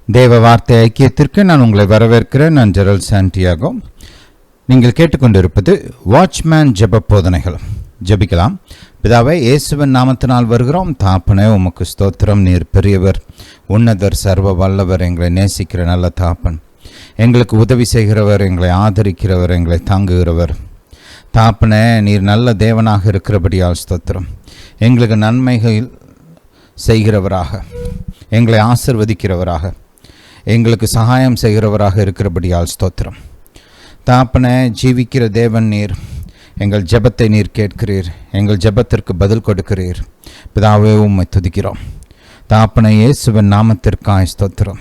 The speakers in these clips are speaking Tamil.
தேவ வார்த்தை ஐக்கியத்திற்கு நான் உங்களை வரவேற்கிறேன். நான் ஜெரல் சாண்டியாகோ. நீங்கள் கேட்டுக்கொண்டிருப்பது வாட்ச்மேன் ஜெப போதனைகள். ஜெபிக்கலாம். பிதாவே, இயேசுவின் நாமத்தினால் வருகிறோம். தாப்பனே, உமக்கு ஸ்தோத்திரம். நீர் பெரியவர், உன்னதர், சர்வ வல்லவர், எங்களை நேசிக்கிற நல்ல தாப்பன், எங்களுக்கு உதவி செய்கிறவர், எங்களை ஆதரிக்கிறவர், எங்களை தாங்குகிறவர். தாப்பனே, நீர் நல்ல தேவனாக இருக்கிறபடியால் ஸ்தோத்திரம். எங்களுக்கு நன்மைகள் செய்கிறவராக, எங்களை ஆசிர்வதிக்கிறவராக, எங்களுக்கு சகாயம் செய்கிறவராக இருக்கிறபடியால் ஸ்தோத்திரம். தாப்பனே, ஜீவிக்கிற தேவன் நீர். எங்கள் ஜெபத்தை நீர் கேட்கிறீர், எங்கள் ஜெபத்திற்கு பதில் கொடுக்கிறீர். பிதாவே, உம்மை துதிக்கிறோம். தாப்பனே, இயேசுவின் நாமத்திற்காய் ஸ்தோத்திரம்.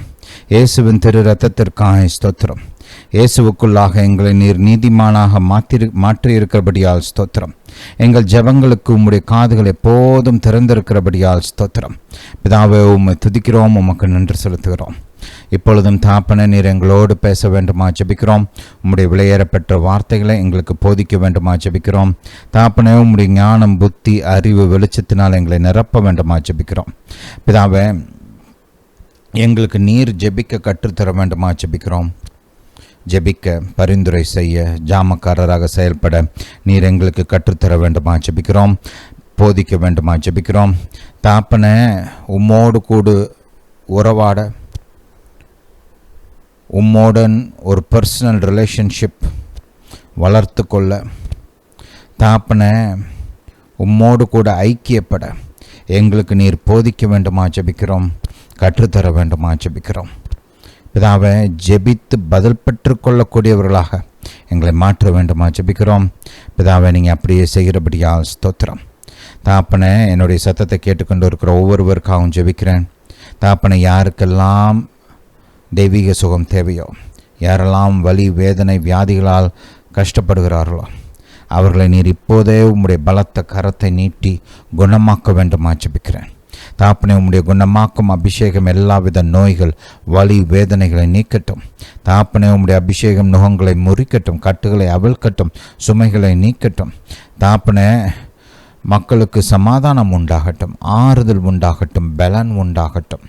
இயேசுவின் திரு ரத்தத்திற்காய் ஸ்தோத்திரம். இயேசுவுக்குள்ளாக எங்களை நீர் நீதிமானாக மாற்றியிருக்கிறபடியால் ஸ்தோத்திரம். எங்கள் ஜெபங்களுக்கு உம்முடைய காதுகள் எப்போதும் திறந்திருக்கிறபடியால் ஸ்தோத்திரம். பிதாவே, உம்மை துதிக்கிறோம், உமக்கு நன்றி செலுத்துகிறோம். இப்பொழுதும் தாப்பனே, நீர் எங்களோடு பேச வேண்டுமா ஜெபிக்கிறோம். உம்முடைய விலையேறப்பெற்ற வார்த்தைகளை எங்களுக்கு போதிக்க வேண்டுமா ஜெபிக்கிறோம். தாப்பனே, உம்முடைய ஞானம், புத்தி, அறிவு, வெளிச்சத்தினால் எங்களை நிரப்ப வேண்டுமா ஜெபிக்கிறோம். பிதாவே, எங்களுக்கு நீர் ஜெபிக்க கற்றுத்தர வேண்டுமா ஜெபிக்கிறோம். ஜெபிக்க, பரிந்துரை செய்ய, ஜாமக்காரராக செயல்பட நீர் எங்களுக்கு கற்றுத்தர வேண்டுமா ஜெபிக்கிறோம். போதிக்க வேண்டுமா ஜெபிக்கிறோம். தாப்பனே, உம்மோடு கூடு உறவாட, உம்மோடன் ஒரு பர்சனல் ரிலேஷன்ஷிப் வளர்த்து கொள்ள, தாப்பனே, உம்மோடு கூட ஐக்கியப்பட எங்களுக்கு நீர் போதிக்க வேண்டுமா ஜெபிக்கிறோம். கற்றுத்தர வேண்டுமா ஜெபிக்கிறோம். பிதாவை, ஜெபித்து பதில் பெற்றுக்கொள்ளக்கூடியவர்களாக எங்களை மாற்ற வேண்டுமா ஜெபிக்கிறோம். பிதாவை, நீங்கள் அப்படியே செய்கிறபடியால் ஸ்தோத்திரம். தாப்பனை, என்னுடைய சத்தத்தை கேட்டுக்கொண்டு இருக்கிற ஒவ்வொருவருக்காகவும் ஜெபிக்கிறேன். தாப்பனை, யாருக்கெல்லாம் தெய்வீக சுகம் தேவையோ, யாரெல்லாம் வலி, வேதனை, வியாதிகளால் கஷ்டப்படுகிறார்களோ, அவர்களை நீர் இப்போதே உம்முடைய பலத்த கரத்தை நீட்டி குணமாக்க வேண்டுமா ஜெபிக்கிறேன். தாப்பனை, உம்முடைய குணமாக்கும் அபிஷேகம் எல்லாவித நோய்கள், வலி, வேதனைகளை நீக்கட்டும். தாப்பனை, உம்முடைய அபிஷேகம் நுகங்களை முறிக்கட்டும், கட்டுகளை அவிழ்க்கட்டும், சுமைகளை நீக்கட்டும். தாப்பனை, மக்களுக்கு சமாதானம் உண்டாகட்டும், ஆறுதல் உண்டாகட்டும், பலன் உண்டாகட்டும்.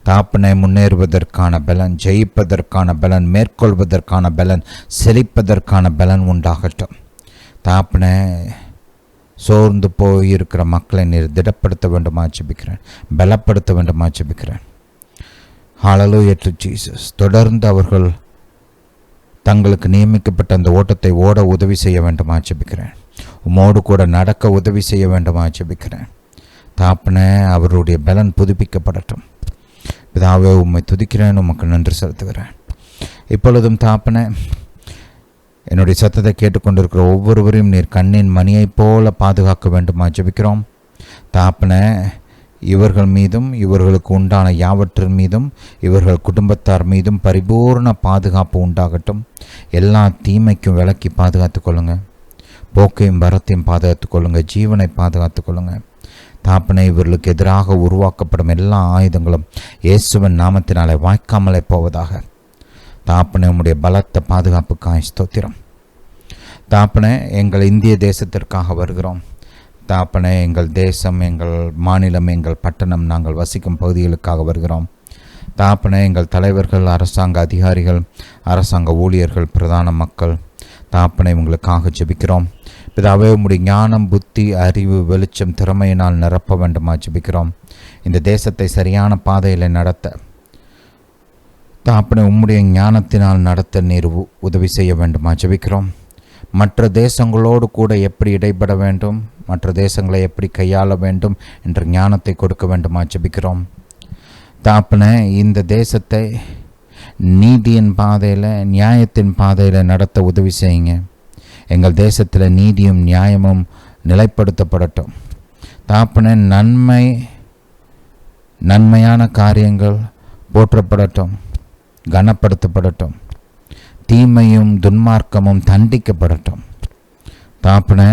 தாப்பனை, முன்னேறுவதற்கான பலன், ஜெயிப்பதற்கான பலன், மேற்கொள்வதற்கான பலன், செழிப்பதற்கான பலன் உண்டாகட்டும். தாப்பனை, சோர்ந்து போயிருக்கிற மக்களை நீர் திடப்படுத்த வேண்டுமா ஜெபிக்கிறேன். பலப்படுத்த வேண்டுமா ஜெபிக்கிறேன். ஹல்லேலூயா டு ஜீசஸ். தொடர்ந்து அவர்கள் தங்களுக்கு நியமிக்கப்பட்ட அந்த ஓட்டத்தை ஓட உதவி செய்ய வேண்டுமா ஜெபிக்கிறேன். உம்மோடு கூட நடக்க உதவி செய்ய வேண்டுமா ஜெபிக்கிறேன். தாப்பனே, அவருடைய பலன் புதுப்பிக்கப்படட்டும். பிதாவே, உம்மை துதிக்கிறேன், உமக்கு நன்றி செலுத்துகிறேன். இப்பொழுதும் தாப்பனே, என்னுடைய சத்தத்தை கேட்டுக்கொண்டிருக்கிற ஒவ்வொருவரையும் நீர் கண்ணின் மணியைப் போல பாதுகாக்க வேண்டுமா ஜெபிக்கிறோம். தாப்பனே, இவர்கள் மீதும், இவர்களுக்கு உண்டான யாவற்றின் மீதும், இவர்கள் குடும்பத்தார் மீதும் பரிபூர்ண பாதுகாப்பு உண்டாகட்டும். எல்லா தீமைக்கும் விலக்கி பாதுகாத்து கொள்ளுங்க. போக்கையும் வரத்தையும் பாதுகாத்து கொள்ளுங்க. ஜீவனை பாதுகாத்து கொள்ளுங்க. தாப்பனை, இவர்களுக்கு எதிராக உருவாக்கப்படும் எல்லா ஆயுதங்களும் இயேசுவின் நாமத்தினாலே வாய்க்காமலே போவதாக. தாப்பனை, உம்முடைய பலத்த பாதுகாப்புக்காய் ஸ்தோத்திரம். தாப்பனை, எங்கள் இந்திய தேசத்திற்காக வருகிறோம். தாப்பனை, எங்கள் தேசம், எங்கள் மாநிலம், எங்கள் பட்டணம், நாங்கள் வசிக்கும் பகுதிகளுக்காக வருகிறோம். தாப்பனை, எங்கள் தலைவர்கள், அரசாங்க அதிகாரிகள், அரசாங்க ஊழியர்கள், பிரதான மக்கள், தாப்பனை, உங்களுக்காக ஜெபிக்கிறோம். பிதாவே, உம்முடைய ஞானம், புத்தி, அறிவு, வெளிச்சம், திறமையினால் நிரப்ப வேண்டுமா ஜெபிக்கிறோம். இந்த தேசத்தை சரியான பாதையில் நடத்த தாப்பனை, உம்முடைய ஞானத்தினால் நடத்த நீர் உதவி செய்ய வேண்டுமா ஜெபிக்கிறோம். மற்ற தேசங்களோடு கூட எப்படி இடைப்பட வேண்டும், மற்ற தேசங்களை எப்படி கையாள வேண்டும் என்ற ஞானத்தை கொடுக்க வேண்டுமா ஜெபிக்கிறோம். தாப்பனை, இந்த தேசத்தை நீதியின் பாதையில், நியாயத்தின் பாதையில் நடத்த உதவி செய்யுங்க. எங்கள் தேசத்தில் நீதியும் நியாயமும் நிலைப்படுத்தப்படட்டும். தாப்பனை, நன்மையான காரியங்கள் போற்றப்படட்டும், கனப்படுத்தப்படட்டும். தீமையும் துன்மார்க்கமும் தண்டிக்கப்படட்டும். தாப்பனை,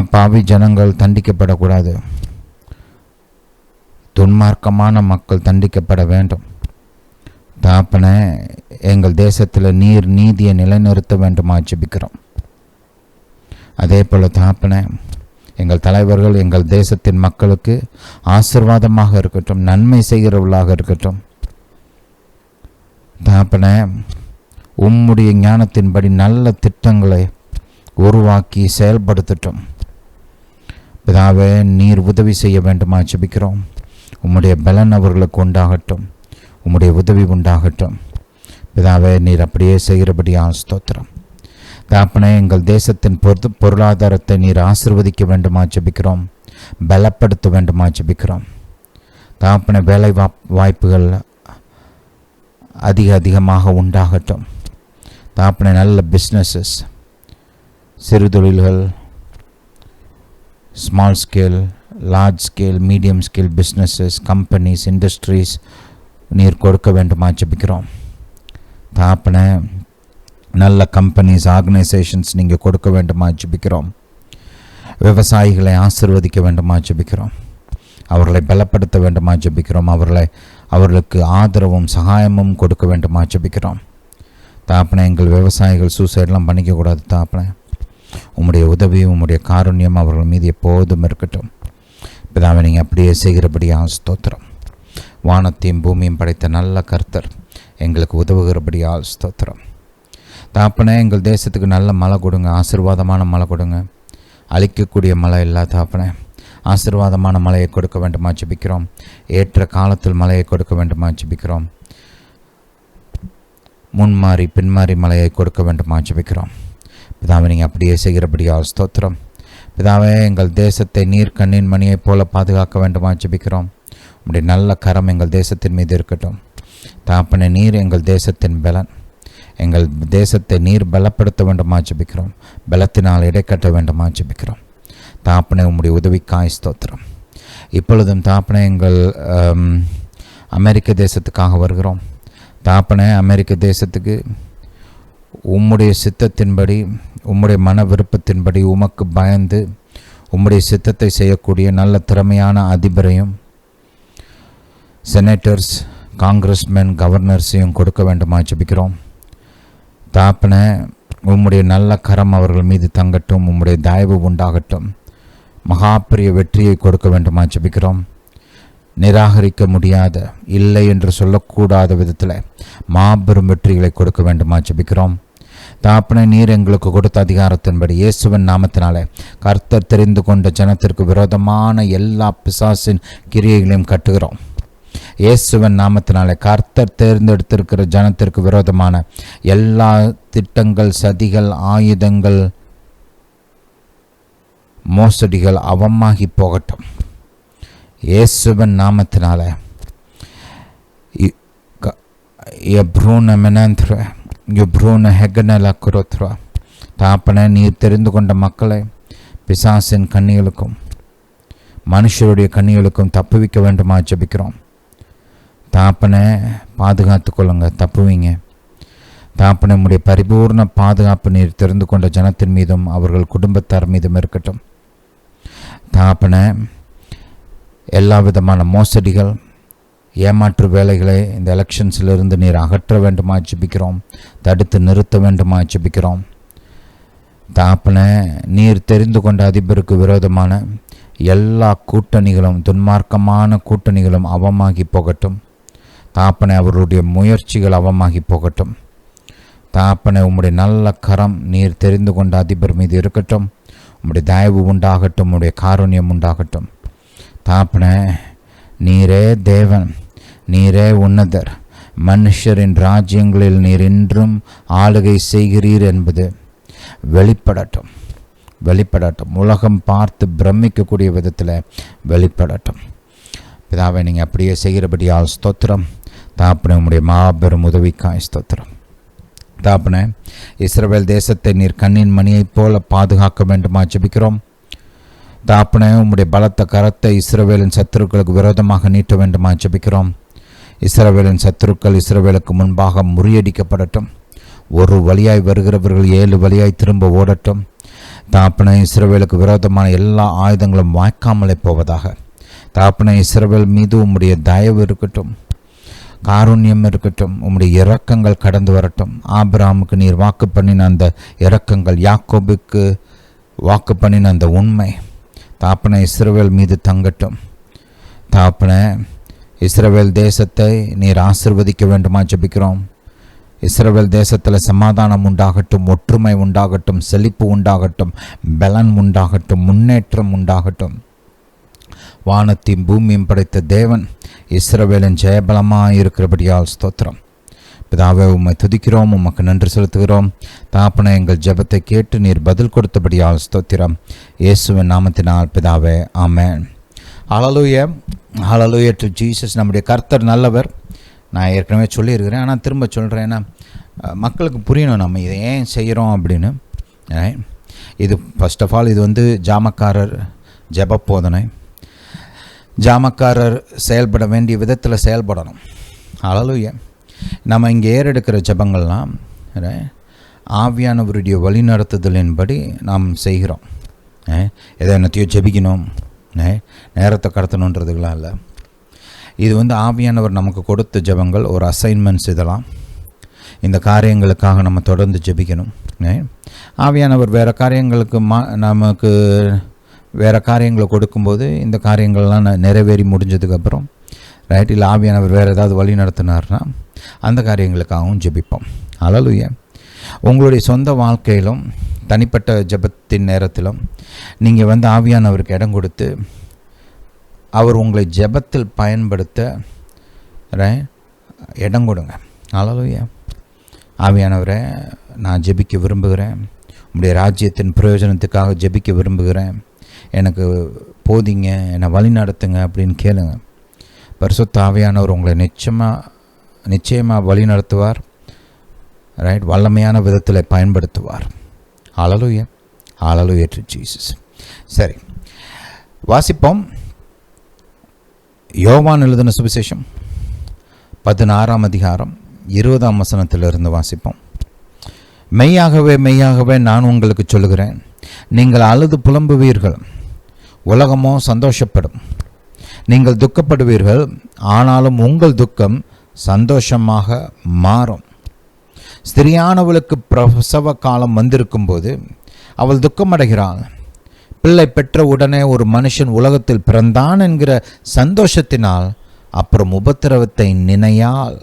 அப்பாவி ஜனங்கள் தண்டிக்கப்படக்கூடாது. துன்மார்க்கமான மக்கள் தண்டிக்கப்பட வேண்டும். தாப்பனை, எங்கள் தேசத்தில் நீர் நீதியை நிலைநிறுத்த வேண்டுமா ஜெபிக்கிறோம். அதே போல் தாப்பனை, எங்கள் தலைவர்கள் எங்கள் தேசத்தின் மக்களுக்கு ஆசீர்வாதமாக இருக்கட்டும், நன்மை செய்கிறவர்களாக இருக்கட்டும். தகப்பனே, உம்முடைய ஞானத்தின்படி நல்ல திட்டங்களை உருவாக்கி செயல்படுத்தட்டும். பிதாவே, நீர் உதவி செய்ய வேண்டுமா ஜெபிக்கிறோம். உம்முடைய பலன் அவர்களுக்கு உண்டாகட்டும், உம்முடைய உதவி உண்டாகட்டும். பிதாவே, நீர் அப்படியே செய்கிறபடியால் ஸ்தோத்திரம். தகப்பனே, எங்கள் தேசத்தின் பொருளாதாரத்தை நீர் ஆசீர்வதிக்க வேண்டுமா ஜெபிக்கிறோம், பலப்படுத்த வேண்டுமா ஜெபிக்கிறோம். தகப்பனே, வேலை வாய்ப்புகள் அதிகமாக உண்டாகட்டும். தகப்பனே, நல்ல பிஸ்னஸஸ், சிறு தொழில்கள், small scale, large scale, medium scale businesses, companies, industries நீர் கொடுக்க வேண்டுமா ஜெபிக்கிறோம். தகப்பனே, நல்ல கம்பெனிஸ், ஆர்கனைசேஷன்ஸ் நீங்கள் கொடுக்க வேண்டுமா ஜெபிக்கிறோம். விவசாயிகளை ஆசீர்வதிக்க வேண்டுமா ஜெபிக்கிறோம். அவர்களை பலப்படுத்த வேண்டுமா ஜெபிக்கிறோம். அவர்களுக்கு ஆதரவும் சகாயமும் கொடுக்க வேண்டுமா ஜெபிக்கிறோம். தகப்பனே, எங்கள் விவசாயிகள் சூசைடெலாம் பண்ணிக்கக்கூடாது. தகப்பனே, உம்முடைய உதவி, உம்முடைய காருண்யம் அவர்கள் மீது எப்போதும் இருக்கட்டும். பிதாவை, நீங்கள் அப்படியே செய்கிறபடியாக ஸ்தோத்திரம். வானத்தையும் பூமியும் படைத்த நல்ல கர்த்தர் எங்களுக்கு உதவுகிறபடியால் ஸ்தோத்திரம். தகப்பனே, எங்கள் தேசத்துக்கு நல்ல மழை கொடுங்க, ஆசீர்வாதமான மழை கொடுங்க. அழிக்கக்கூடிய மழை இல்லா தகப்பனே, ஆசீர்வாதமான மழையை கொடுக்க வேண்டுமா ஜெபிக்கிறோம். ஏற்ற காலத்தில் மழையை கொடுக்க வேண்டுமா ஜெபிக்கிறோம். முன்மாறி பின்மாறி மழையை கொடுக்க வேண்டுமா ஜெபிக்கிறோம். பிதாவை, நீங்கள் அப்படியே செய்கிறபடியால் ஸ்தோத்திரம். பிதாவே, எங்கள் தேசத்தை நீர் கண்ணின் மணியைப் போல பாதுகாக்க வேண்டுமா ஜெபிக்கிறோம். உம்முடைய நல்ல கரம் எங்கள் தேசத்தின் மீது இருக்கட்டும். தகப்பனே, நீர் எங்கள் தேசத்தின் பலன். எங்கள் தேசத்தை நீர் பலப்படுத்த வேண்டுமா ஜெபிக்கிறோம். பலத்தினால் இடைக்கட்ட வேண்டுமா ஜெபிக்கிறோம். தகப்பனே, உம்முடைய உதவிக்காய் ஸ்தோத்திரம். இப்பொழுதும் தகப்பனே, எங்கள் அமெரிக்க தேசத்துக்காக வருகிறோம். தகப்பனே, அமெரிக்க தேசத்துக்கு உம்முடைய சித்தத்தின்படி, உம்முடைய மன விருப்பத்தின்படி, உமக்கு பயந்து உம்முடைய சித்தத்தை செய்யக்கூடிய நல்ல திறமையான அதிபரையும், செனட்டர்ஸ், காங்கிரஸ்மேன், கவர்னர்ஸையும் கொடுக்க வேண்டுமா ஜெபிக்கிறோம். தகப்பனே, உம்முடைய நல்ல கரம் அவர்கள் மீது தங்கட்டும், உம்முடைய தயவு உண்டாகட்டும். மகாபெரிய வெற்றியை கொடுக்க வேண்டுமா ஜெபிக்கிறோம். நிராகரிக்க முடியாத, இல்லை என்று சொல்லக்கூடாத விதத்தில் மாபெரும் வெற்றிகளை கொடுக்க வேண்டுமா ஜெபிக்கிறோம். தகப்பனே, நீர் எங்களுக்கு கொடுத்த அதிகாரத்தின்படி இயேசுவின் நாமத்தினாலே கர்த்தர் தெரிந்து கொண்ட ஜனத்திற்கு விரோதமான எல்லா பிசாசின் கிரியைகளையும் கட்டுகிறோம். இயேசுவின் நாமத்தினாலே கர்த்தர் தேர்ந்தெடுத்திருக்கிற ஜனத்திற்கு விரோதமான எல்லா திட்டங்கள், சதிகள், ஆயுதங்கள், மோசடிகள் அவமாகி போகட்டும். இயேசுவின் நாமத்தினால தாப்பனை, நீர் தெரிந்து கொண்ட மக்களை பிசாசின் கண்ணிகளுக்கும் மனுஷருடைய கண்ணிகளுக்கும் தப்புவிக்க வேண்டுமா ஜெபிக்கிறோம். தாப்பனை, பாதுகாத்து கொள்ளுங்க, தப்புவீங்க. தாப்பனை, உம்முடைய பரிபூர்ண பாதுகாப்பு நீர் தெரிந்து கொண்ட ஜனத்தின் மீதும் அவர்கள் குடும்பத்தார் மீதும் இருக்கட்டும். தாப்பனை, எல்லா விதமான மோசடிகள், ஏமாற்று வேலைகளை இந்த எலெக்ஷன்ஸிலிருந்து நீர் அகற்ற வேண்டுமா ஜெபிக்கிறோம். தடுத்து நிறுத்த வேண்டுமா ஜெபிக்கிறோம். தாப்பனை, நீர் தெரிந்து கொண்ட அதிபருக்கு விரோதமான எல்லா கூட்டணிகளும், துன்மார்க்கமான கூட்டணிகளும் அவமாகி போகட்டும். தாப்பனை, அவர்களுடைய முயற்சிகள் அவமாகி போகட்டும். தாப்பனை, உம்முடைய நல்ல கரம் நீர் தெரிந்து கொண்ட அதிபர் மீது இருக்கட்டும். உம்முடைய தயவு உண்டாகட்டும், உம்முடைய காருண்யம் உண்டாகட்டும். தாப்பனை, நீரே தேவன், நீரே உன்னதர், மனுஷரின் ராஜ்யங்களில் நீர் இன்றும் ஆளுகை செய்கிறீர் என்பது வெளிப்படட்டும், வெளிப்படட்டும். உலகம் பார்த்து பிரமிக்கக்கூடிய விதத்தில் வெளிப்படட்டும். பிதாவை, நீங்கள் அப்படியே செய்கிறபடியால் ஸ்தோத்திரம். தாப்பனை, உம்முடைய மாபெரும் உதவிக்காய் ஸ்தோத்திரம். தாப்பனை, இஸ்ரவேல் தேசத்தை நீர் கண்ணின் மணியைப் போல பாதுகாக்க வேண்டுமா ஜெபிக்கிறோம். தாப்பனை, உம்முடைய பலத்த கரத்தை இஸ்ரவேலின் சத்துருக்களுக்கு விரோதமாக நீட்ட வேண்டுமா ஜெபிக்கிறோம். இஸ்ரவேலின் சத்துருக்கள் இஸ்ரவேலுக்கு முன்பாக முறியடிக்கப்படட்டும். ஒரு வழியாய் வருகிறவர்கள் 7 வழியாய் திரும்ப ஓடட்டும். தாப்பனை, இஸ்ரவேலுக்கு விரோதமான எல்லா ஆயுதங்களும் வாய்க்காமலே போவதாக. தாப்பனை, இஸ்ரவேல் மீது உம்முடைய தயவு இருக்கட்டும், காருண்யம் இருக்கட்டும். உம்முடைய இரக்கங்கள் கடந்து வரட்டும். ஆபிரகாமுக்கு நீர் வாக்கு பண்ணின அந்த இரக்கங்கள், யாக்கோபுக்கு வாக்கு பண்ணின அந்த உண்மை, தாப்பனை இஸ்ரவேல் மீது தங்கட்டும். தாப்பனை இஸ்ரவேல் தேசத்தை நீர் ஆசீர்வதிக்க வேண்டுமா ஜெபிக்கிறோம். இஸ்ரவேல் தேசத்தில் சமாதானம் உண்டாகட்டும், ஒற்றுமை உண்டாகட்டும், செழிப்பு உண்டாகட்டும், பலன் உண்டாகட்டும், முன்னேற்றம் உண்டாகட்டும். வானத்தையும் பூமியும் படைத்த தேவன் இஸ்ரவேலின் ஜெயபலமாக இருக்கிறபடியால் ஸ்தோத்திரம். பிதாவே, உம்மை துதிக்கிறோம், உமக்கு நன்றி செலுத்துகிறோம். தாப்பனை எங்கள் ஜெபத்தை கேட்டு நீர் பதில் கொடுத்தபடியால் ஸ்தோத்திரம். இயேசுவின் நாமத்தினால் பிதாவே, ஆமென். ஹல்லேலூயா, ஹல்லேலூயா டு ஜீசஸ். நம்முடைய கர்த்தர் நல்லவர். நான் ஏற்கனவே சொல்லியிருக்கிறேன், ஆனால் திரும்ப சொல்கிறேன். ஏன்னா மக்களுக்கு புரியணும் நம்ம இதை ஏன் செய்கிறோம் அப்படின்னு. இது ஃபர்ஸ்ட் ஆஃப் ஆல் இது ஜாமக்காரர் ஜெப போதனை. ஜாமக்காரர் செயல்பட வேண்டிய விதத்தில் செயல்படணும். ஹல்லேலூயா. நம்ம இங்கே ஏறெடுக்கிற ஜெபங்கள்லாம் ஆவியானவருடைய வழிநடத்துதலின்படி நாம் செய்கிறோம். எதை என்னத்தையோ ஜெபிக்கணும், நேரத்தை கடத்தணுன்றதுக்கெலாம் இல்லை. இது ஆவியானவர் நமக்கு கொடுத்த ஜெபங்கள், ஒரு அசைன்மெண்ட்ஸ். இதெல்லாம் இந்த காரியங்களுக்காக நம்ம தொடர்ந்து ஜெபிக்கணும். ஆவியானவர் வேறு காரியங்களுக்கு நமக்கு வேறு காரியங்களை கொடுக்கும்போது இந்த காரியங்கள்லாம் நிறைவேறி முடிஞ்சதுக்கப்புறம் இல்லை ஆவியானவர் வேறு ஏதாவது வழி நடத்தினார்னா அந்த காரியங்களுக்காகவும் ஜெபிப்போம். ஹல்லேலூயா. உங்களுடைய சொந்த வாழ்க்கையிலும் தனிப்பட்ட ஜெபத்தின் நேரத்திலும் நீங்கள் ஆவியானவருக்கு இடம் கொடுத்து அவர் உங்களை ஜெபத்தில் பயன்படுத்த இடம் கொடுங்க. ஹல்லேலூயா. ஆவியானவரை, நான் ஜெபிக்க விரும்புகிறேன், உங்களுடைய ராஜ்யத்தின் பிரயோஜனத்துக்காக ஜெபிக்க விரும்புகிறேன், எனக்கு போதிங்க, என்னை வழி நடத்துங்க அப்படின்னு கேளுங்க. பரிசுத்த ஆவியானவர் உங்களை நிச்சயமாக வழி நடத்துவார். வல்லமையான விதத்தில் பயன்படுத்துவார். ஹல்லேலூயா, ஹல்லேலூயா டு ஜீசஸ். சரி, வாசிப்போம். யோவான் எழுதின சுவிசேஷம் 16ஆம் அதிகாரம் 20ஆம் வசனத்திலிருந்து வாசிப்போம். மெய்யாகவே மெய்யாகவே நான் உங்களுக்கு சொல்லுகிறேன், நீங்கள் அழுது புலம்புவீர்கள், உலகமோ சந்தோஷப்படும். நீங்கள் துக்கப்படுவீர்கள், ஆனாலும் உங்கள் துக்கம் சந்தோஷமாக மாறும். ஸ்திரியானவளுக்கு பிரசவ காலம் வந்திருக்கும் போது அவள் துக்கமடைகிறாள். பிள்ளை பெற்ற உடனே ஒரு மனுஷன் உலகத்தில் பிறந்தான் என்கிற சந்தோஷத்தினால் அப்புறம் உபத்திரவத்தை நினையாள்.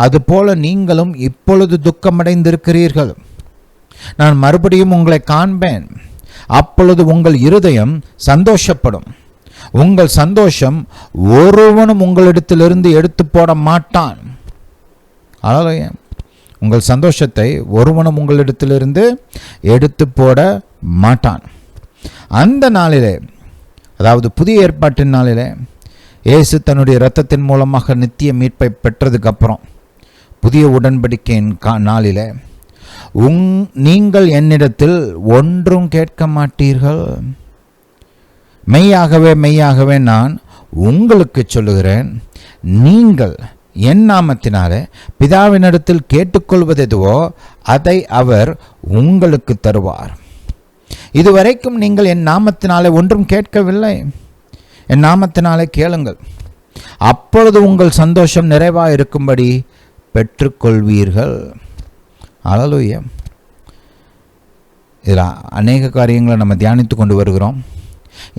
அதுபோல நீங்களும் இப்பொழுது துக்கமடைந்திருக்கிறீர்கள். நான் மறுபடியும் உங்களை காண்பேன், அப்பொழுது உங்கள் இருதயம் சந்தோஷப்படும். உங்கள் சந்தோஷம் ஒருவனும் உங்களிடத்திலிருந்து எடுத்து போட மாட்டான். அதாவது உங்கள் சந்தோஷத்தை ஒருவனும் உங்களிடத்திலிருந்து எடுத்து போட மாட்டான். அந்த நாளிலே, அதாவது புதிய ஏற்பாட்டின் நாளிலே, இயேசு தன்னுடைய இரத்தத்தின் மூலமாக நித்திய மீட்பை பெற்றதுக்கு அப்புறம் புதிய உடன்படிக்கையின் நாளிலே, நீங்கள் என்னிடத்தில் ஒன்றும் கேட்க மாட்டீர்கள். மெய்யாகவே மெய்யாகவே நான் உங்களுக்கு சொல்லுகிறேன், நீங்கள் என் நாமத்தினாலே பிதாவினிடத்தில் கேட்டுக்கொள்வது எதுவோ அதை அவர் உங்களுக்கு தருவார். இதுவரைக்கும் நீங்கள் என் நாமத்தினாலே ஒன்றும் கேட்கவில்லை. என் நாமத்தினாலே கேளுங்கள், அப்பொழுது உங்கள் சந்தோஷம் நிறைவாக இருக்கும்படி பெற்றுக்கொள்வீர்கள். ஹல்லேலூயா. இதில் அநேக காரியங்களை நம்ம தியானித்து கொண்டு வருகிறோம்.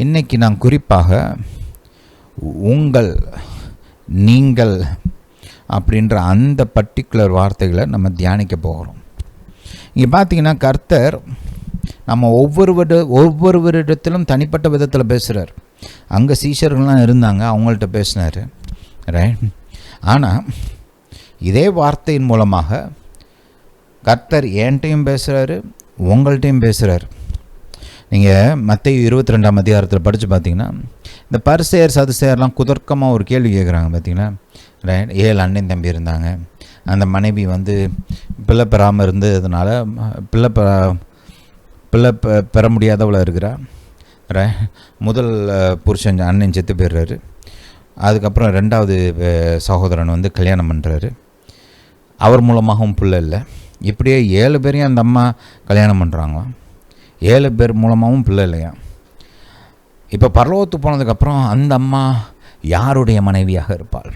இன்னைக்கு நான் குறிப்பாக நீங்கள் அப்படின்ற அந்த பர்டிகுலர் வார்த்தைகளை நம்ம தியானிக்க போகிறோம். இங்கே பார்த்தீங்கன்னா கர்த்தர் நம்ம ஒவ்வொருவரிடத்திலும் தனிப்பட்ட விதத்தில் பேசுகிறார். அங்கே சீஷர்கள்லாம் இருந்தாங்க, அவங்கள்ட்ட பேசினார், ரைட். ஆனால் இதே வார்த்தையின் மூலமாக கர்த்தர் என்கிட்டையும் பேசுகிறாரு, உங்கள்கிட்டையும் பேசுகிறார். நீங்கள் மத்தேயு 22ஆம் அதிகாரத்தில் படித்து பார்த்தீங்கன்னா, இந்த பரிசேயர் சதுசேயர்லாம் குதர்க்கமாக ஒரு கேள்வி கேட்குறாங்க. பார்த்தீங்கன்னா, ரைட், 7 அண்ணன் தம்பி இருந்தாங்க. அந்த மனைவி பிள்ளை பெறாமல் இருந்ததுனால பிள்ளை பெற முடியாதவளாக இருக்கிறா. முதல் புருஷன் அண்ணன் செத்து போயிடுறாரு. அதுக்கப்புறம் 2வது சகோதரன் கல்யாணம் பண்ணுறாரு. அவர் மூலமாகவும் பிள்ளை இல்லை. இப்படியே 7 பேரையும் அந்த அம்மா கல்யாணம் பண்ணுறாங்களாம். 7 பேர் மூலமாகவும் பிள்ளை இல்லையா. இப்போ பரலோகத்துக்கு போனதுக்கப்புறம் அந்த அம்மா யாருடைய மனைவியாக இருப்பாள்?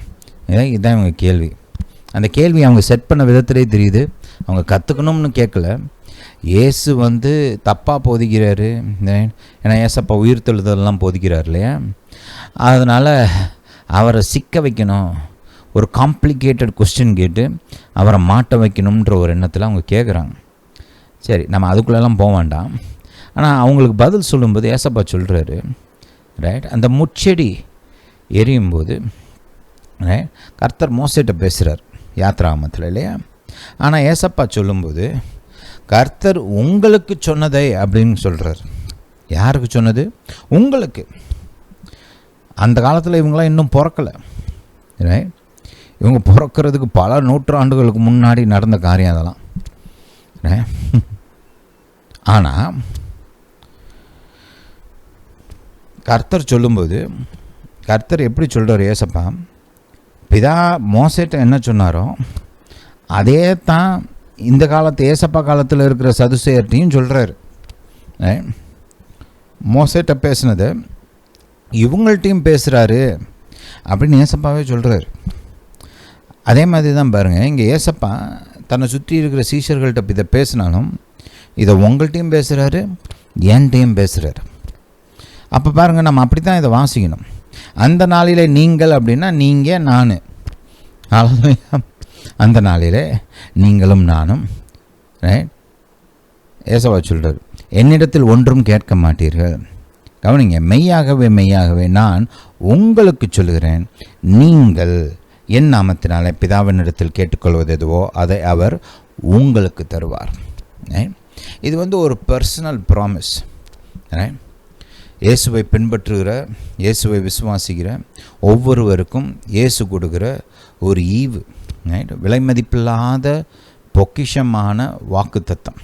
இதுதான் இவங்க கேள்வி. அந்த கேள்வி அவங்க செட் பண்ண விதத்திலே தெரியுது. அவங்க கற்றுக்கணும்னு கேட்கல, இயேசு வந்து தப்பாக போதிக்கிறாரு. ஏன்னா ஏசப்பா உயிர்த்தெழுதலாம் போதிக்கிறார் இல்லையா? அதனால் அவரை சிக்க வைக்கணும், ஒரு காம்ப்ளிகேட்டட் கொஸ்டின் கேட்டு அவரை மாட்ட வைக்கணுன்ற ஒரு எண்ணத்தில் அவங்க கேட்குறாங்க. சரி, நம்ம அதுக்குள்ளெல்லாம் போக வேண்டாம். ஆனால் அவங்களுக்கு பதில் சொல்லும்போது ஏசப்பா சொல்கிறாரு, ரைட், அந்த முச்செடி எரியும் போது கர்த்தர் மோசேட்ட பேசுகிறார் யாத்ராகமத்தில் இல்லையா? ஆனால் ஏசப்பா சொல்லும்போது கர்த்தர் உங்களுக்கு சொன்னதை அப்படின்னு சொல்கிறார். யாருக்கு சொன்னது? உங்களுக்கு. அந்த காலத்தில் இவங்களாம் இன்னும் பிறக்கலை. ரைட், இவங்க பிறக்கிறதுக்கு பல நூற்றாண்டுகளுக்கு முன்னாடி நடந்த காரியம் அதெல்லாம். ஆனால் கர்த்தர் சொல்லும்போது கர்த்தர் எப்படி சொல்கிறார்? ஏசப்பா பிதா மோசேட்ட என்ன சொன்னாரோ அதே தான் இந்த காலத்து ஏசப்பா காலத்தில் இருக்கிற சதுசேயர்ட்டையும் சொல்கிறாரு. மோசேட்ட பேசுனதை இவங்கள்ட்டையும் பேசுகிறாரு அப்படின்னு ஏசப்பாவே சொல்கிறாரு. அதே மாதிரி தான் பாருங்கள், இங்கே ஏசப்பா தன்னை சுற்றி இருக்கிற சீஷர்கள்ட்ட இதை பேசினாலும் இதை உங்கள்கிட்டையும் பேசுகிறாரு, என்கிட்டையும் பேசுகிறாரு. அப்போ பாருங்கள், நம்ம அப்படி தான் இதை வாசிக்கணும். அந்த நாளில் நீங்கள் அப்படின்னா நீங்கள் நான், அந்த நாளில் நீங்களும் நானும். ரைட், ஏசப்பா சொல்கிறார், என்னிடத்தில் ஒன்றும் கேட்க மாட்டீர்கள். கவனிங்க, மெய்யாகவே மெய்யாகவே நான் உங்களுக்கு சொல்லுகிறேன், நீங்கள் என் நாமத்தினாலே பிதாவினிடத்தில் கேட்டுக்கொள்வது எதுவோ அதை அவர் உங்களுக்கு தருவார். இது வந்து ஒரு பர்சனல் ப்ராமிஸ். இயேசுவை பின்பற்றுகிற, இயேசுவை விசுவாசிக்கிற ஒவ்வொருவருக்கும் இயேசு கொடுக்குற ஒரு ஈவு, விலை மதிப்பில்லாத பொக்கிஷமான வாக்குத்தத்தம்.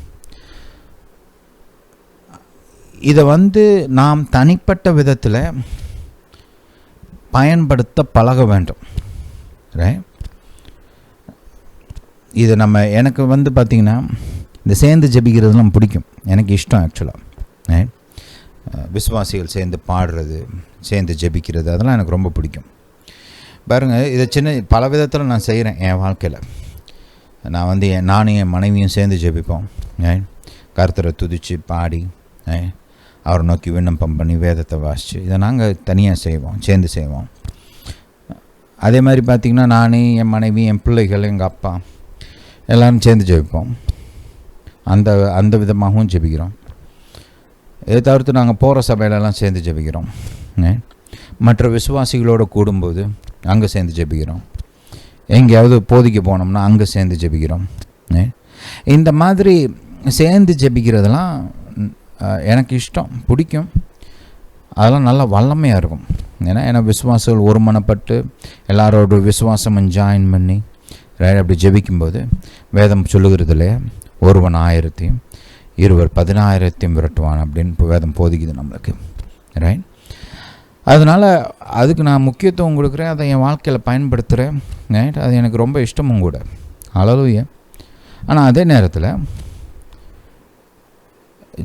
இதை வந்து நாம் தனிப்பட்ட விதத்தில் பயன்படுத்த பழக வேண்டும். இது நம்ம, எனக்கு வந்து பார்த்திங்கன்னா இந்த சேர்ந்து ஜெபிக்கிறதுலாம் பிடிக்கும், எனக்கு இஷ்டம் ஆக்சுவலாக. விசுவாசிகள் சேர்ந்து பாடுறது, சேர்ந்து ஜெபிக்கிறது, அதெல்லாம் எனக்கு ரொம்ப பிடிக்கும். பாருங்கள், இதை சின்ன பல விதத்தில் நான் செய்கிறேன் என் வாழ்க்கையில். நான் வந்து நானும் என் மனைவியும் சேர்ந்து ஜெபிப்போம். கர்த்தரை துதித்து பாடி அவரை நோக்கி விண்ணப்பம் பண்ணி வேதத்தை வாசித்து, இதை நாங்கள் தனியாக செய்வோம், சேர்ந்து செய்வோம். அதே மாதிரி பார்த்திங்கன்னா நான், என் மனைவி, என் பிள்ளைகள், எங்கள் அப்பா எல்லோரும் சேர்ந்து ஜெபிப்போம். அந்த விதமாகவும் ஜெபிக்கிறோம். இதை தவிர்த்து நாங்கள் போகிற சபையிலலாம் சேர்ந்து ஜெபிக்கிறோம். மற்ற விசுவாசிகளோடு கூடும்போது அங்கே சேர்ந்து ஜெபிக்கிறோம். எங்கேயாவது போதிக்க போனோம்னா அங்கே சேர்ந்து ஜெபிக்கிறோம். இந்த மாதிரி சேர்ந்து ஜெபிக்கிறதெல்லாம் எனக்கு இஷ்டம், பிடிக்கும். அதெல்லாம் நல்லா வல்லமையாக இருக்கும். ஏன்னா விசுவாசிகள் ஒருமனப்பட்டு எல்லாரோட விசுவாசம் ஜாயின் பண்ணி அப்படி ஜெபிக்கும்போது வேதம் சொல்லுகிறது இல்லையா, ஒருவன் 1000 இருவர் 10,000 விரட்டுவான் அப்படின்னு இப்போ வேதம் போதிக்குது நம்மளுக்கு. ரைட், அதனால் அதுக்கு நான் முக்கியத்துவம் கொடுக்குறேன், அதை என் வாழ்க்கையில் பயன்படுத்துகிறேன். ரைட், அது எனக்கு ரொம்ப இஷ்டமும் கூட. ஹல்லேலூயா. ஆனால் அதே நேரத்தில்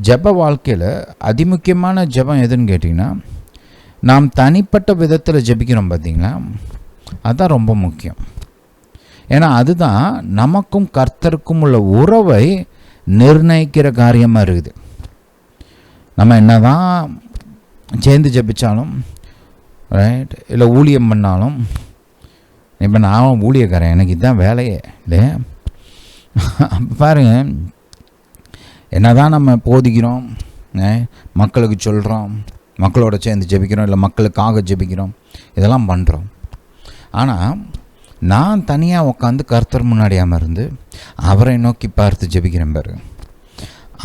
ஜெப வாழ்க்கையில் அதிமுக்கியமான ஜெபம் எதுன்னு கேட்டிங்கன்னா, நாம் தனிப்பட்ட விதத்தில் ஜெபிக்கிறோம் பார்த்திங்களா, அதுதான் ரொம்ப முக்கியம். ஏன்னா அதுதான் நமக்கும் கர்த்தருக்கும் உள்ள உறவை நிர்ணயிக்கிற காரியமாக இருக்குது. நம்ம என்ன தான் சேர்ந்து ஜெபிச்சாலும், ரைட், இல்லை ஊழியம் பண்ணாலும், இப்போ நான் ஊழியக்காரன், எனக்கு இதுதான் வேலையே இல்லையா? பாருங்கள், என்ன தான் நம்ம போதிக்கிறோம், மக்களுக்கு சொல்கிறோம், மக்களோட சேர்ந்து ஜெபிக்கிறோம், இல்லை மக்களுக்காக ஜெபிக்கிறோம், இதெல்லாம் பண்ணுறோம். ஆனால் நான் தனியாக உட்காந்து கர்த்தர் முன்னாடி அமர்ந்து அவரை நோக்கி பார்த்து ஜெபிக்கிறேன் பாரு,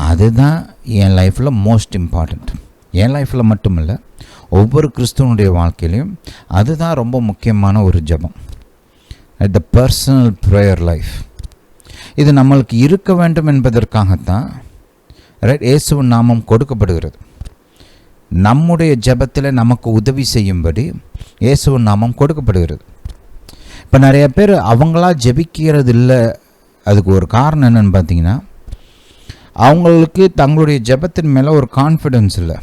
அதுதான் என் லைஃப்பில் மோஸ்ட் இம்பார்ட்டண்ட். என் லைஃப்பில் மட்டும் இல்லை, ஒவ்வொரு கிறிஸ்துவனுடைய வாழ்க்கையிலையும் அதுதான் ரொம்ப முக்கியமான ஒரு ஜெபம். த பர்சனல் ப்ரேயர் லைஃப். இது நம்மளுக்கு இருக்க வேண்டும் என்பதற்காகத்தான் ரைட் இயேசுவின் நாமம் கொடுக்கப்படுகிறது. நம்முடைய ஜெபத்தில் நமக்கு உதவி செய்யும்படி இயேசுவின் நாமம் கொடுக்கப்படுகிறது. இப்போ நிறைய பேர் அவங்களா ஜெபிக்கிறது இல்லை. அதுக்கு ஒரு காரணம் என்னென்னு பார்த்தீங்கன்னா, அவங்களுக்கு தங்களுடைய ஜெபத்தின் மேலே ஒரு கான்ஃபிடென்ஸ் இல்லை.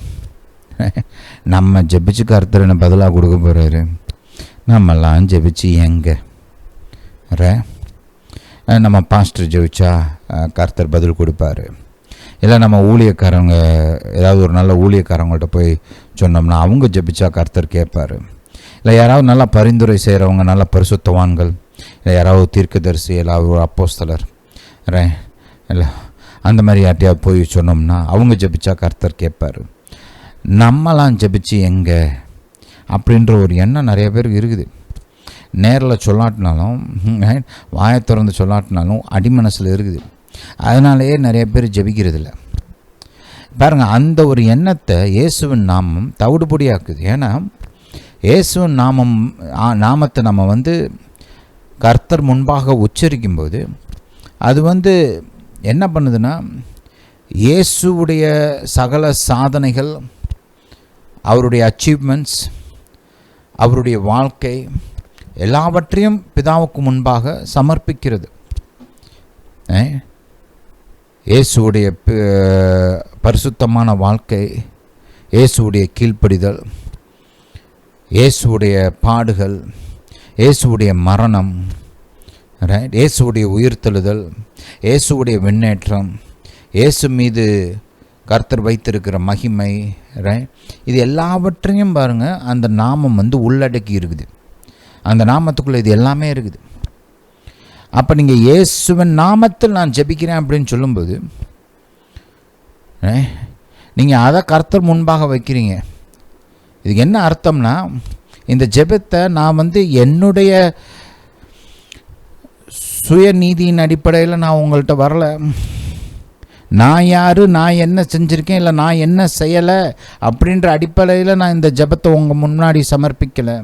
நம்ம ஜெபிச்சு கர்த்தர் என்ன பதிலாக கொடுக்க போகிறாரு, நம்மெல்லாம் ஜெபிச்சு எங்கே நம்ம பாஸ்டர் ஜெபிச்சா கர்த்தர் பதில் கொடுப்பாரு, இல்லை நம்ம ஊழியக்காரங்க ஏதாவது ஒரு நல்ல ஊழியக்காரங்கள்ட்ட போய் சொன்னோம்னா அவங்க ஜெபிச்சா கர்த்தர் கேட்பார். இல்லை யாராவது நல்லா பரிந்துரை செய்கிறவங்க, நல்ல பரிசுத்தவான்கள், இல்லை யாராவது தீர்க்கதரிசி, ஏதாவது ஒரு அப்போஸ்தலர் இல்லை அந்த மாதிரி யார்ட்டையாவது போய் சொன்னோம்னா அவங்க ஜெபிச்சா கர்த்தர் கேட்பார். நம்மலாம் ஜெபிச்சு எங்கே அப்படின்ற ஒரு எண்ணம் நிறைய பேருக்கு இருக்குது. நேரில் சொல்லாட்டினாலும், வாயை திறந்து சொல்லாட்டினாலும் அடிமனசில் இருக்குது. அதனாலேயே நிறைய பேர் ஜெபிக்கிறதில்ல. பாருங்கள், அந்த ஒரு எண்ணத்தை இயேசுவின் நாமம் தவிடுபொடியாக்குது. ஏன்னா இயேசுவின் நாமத்தை நம்ம கர்த்தர் முன்பாக உச்சரிக்கும்போது அது என்ன பண்ணுதுன்னா, இயேசுவுடைய சகல சாதனைகள், அவருடைய அச்சீவ்மெண்ட்ஸ், அவருடைய வாழ்க்கை எல்லாவற்றையும் பிதாவுக்கு முன்பாக சமர்ப்பிக்கிறது. இயேசுவுடைய பரிசுத்தமான வாழ்க்கை, இயேசுவுடைய கீழ்ப்படிதல், இயேசுவுடைய பாடுகள், இயேசுவுடைய மரணம், இயேசுவுடைய உயிர்த்தெழுதல், இயேசுவுடைய விண்ணேற்றம், இயேசு மீது கர்த்தர் வைத்திருக்கிற மகிமை, இது எல்லாவற்றையும் பாருங்கள் அந்த நாமம் உள்ளடக்கி இருக்குது. அந்த நாமத்துக்குள்ளே இது எல்லாமே இருக்குது. அப்போ நீங்கள் இயேசுவின் நாமத்தில் நான் ஜெபிக்கிறேன் அப்படின்னு சொல்லும்போது நீங்கள் அதை கர்த்தர் முன்பாக வைக்கிறீங்க. இதுக்கு என்ன அர்த்தம்னா, இந்த ஜெபத்தை நான் என்னுடைய சுயநீதியின் அடிப்படையில் நான் உங்கள்கிட்ட வரலை. நான் யார், நான் என்ன செஞ்சுருக்கேன், இல்லை நான் என்ன செய்யலை அப்படின்ற அடிப்படையில் நான் இந்த ஜெபத்தை உங்கள் முன்னாடி சமர்ப்பிக்கலை.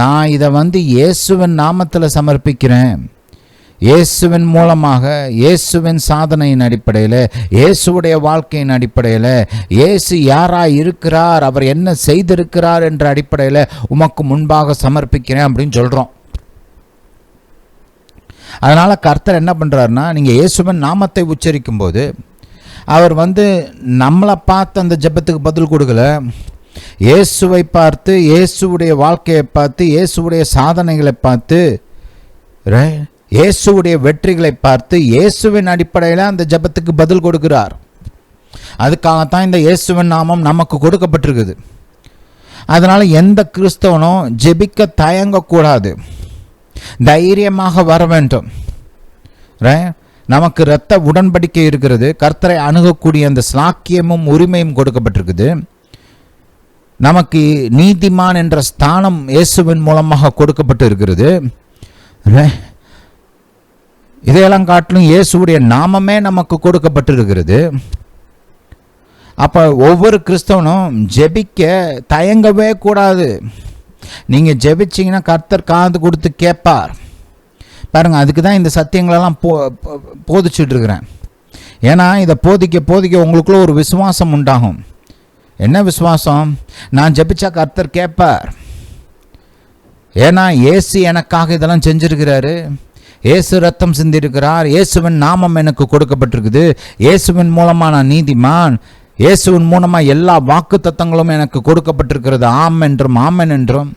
நான் இதை இயேசுவின் நாமத்தில் சமர்ப்பிக்கிறேன். இயேசுவின் மூலமாக, இயேசுவின் சாதனையின் அடிப்படையில், இயேசுவுடைய வாழ்க்கையின் அடிப்படையில், இயேசு யாராக இருக்கிறார், அவர் என்ன செய்திருக்கிறார் என்ற அடிப்படையில் உமக்கு முன்பாக சமர்ப்பிக்கிறேன் அப்படின்னு சொல்கிறோம். அதனால் கர்த்தர் என்ன பண்ணுறாருன்னா, நீங்கள் இயேசுவின் நாமத்தை உச்சரிக்கும் போது அவர் நம்மளை பார்த்து அந்த ஜெபத்துக்கு பதில் கொடுக்கல. இயேசுவை பார்த்து, இயேசுவுடைய வாழ்க்கையை பார்த்து, இயேசுவுடைய சாதனைகளை பார்த்து, இயேசுவுடைய வெற்றிகளை பார்த்து, இயேசுவின் அடிப்படையில் அந்த ஜெபத்துக்கு பதில் கொடுக்கிறார். அதுக்காகத்தான் இந்த இயேசுவின் நாமம் நமக்கு கொடுக்கப்பட்டிருக்குது. அதனால் எந்த கிறிஸ்தவனும் ஜெபிக்க தயங்கக்கூடாது, தைரியமாக வர வேண்டும். நமக்கு இரத்த உடன்படிக்கை இருக்கிறது. கர்த்தரை அணுகக்கூடிய அந்த ஸ்லாக்கியமும் உரிமையும் கொடுக்கப்பட்டிருக்குது. நமக்கு நீதிமான் என்ற ஸ்தானம் இயேசுவின் மூலமாக கொடுக்கப்பட்டு இருக்கிறது. இதையெல்லாம் காட்டிலும் இயேசுவுடைய நாமமே நமக்கு கொடுக்கப்பட்டு இருக்கிறது. அப்போ ஒவ்வொரு கிறிஸ்தவனும் ஜெபிக்க தயங்கவே கூடாது. நீங்கள் ஜெபிச்சிங்கன்னா கர்த்தர் காது கொடுத்து கேட்பார். பாருங்கள், அதுக்கு தான் இந்த சத்தியங்களெல்லாம் போதிச்சுட்டு இருக்கிறேன். ஏன்னா இதை போதிக்க உங்களுக்குள்ள ஒரு விசுவாசம் உண்டாகும். என்ன விசுவாசம்? நான் ஜெபிச்சா கர்த்தர் கேட்பார். ஏன்னா இயேசு எனக்காக இதெல்லாம் செஞ்சிருக்கிறாரு. இயேசு ரத்தம் சிந்திருக்கிறார். இயேசுவின் நாமம் எனக்கு கொடுக்கப்பட்டிருக்குது. இயேசுவின் மூலமாக நான் நீதிமான். இயேசுவின் மூலமாக எல்லா வாக்கு தத்தங்களும் எனக்கு கொடுக்கப்பட்டிருக்கிறது. ஆமென் என்றும்.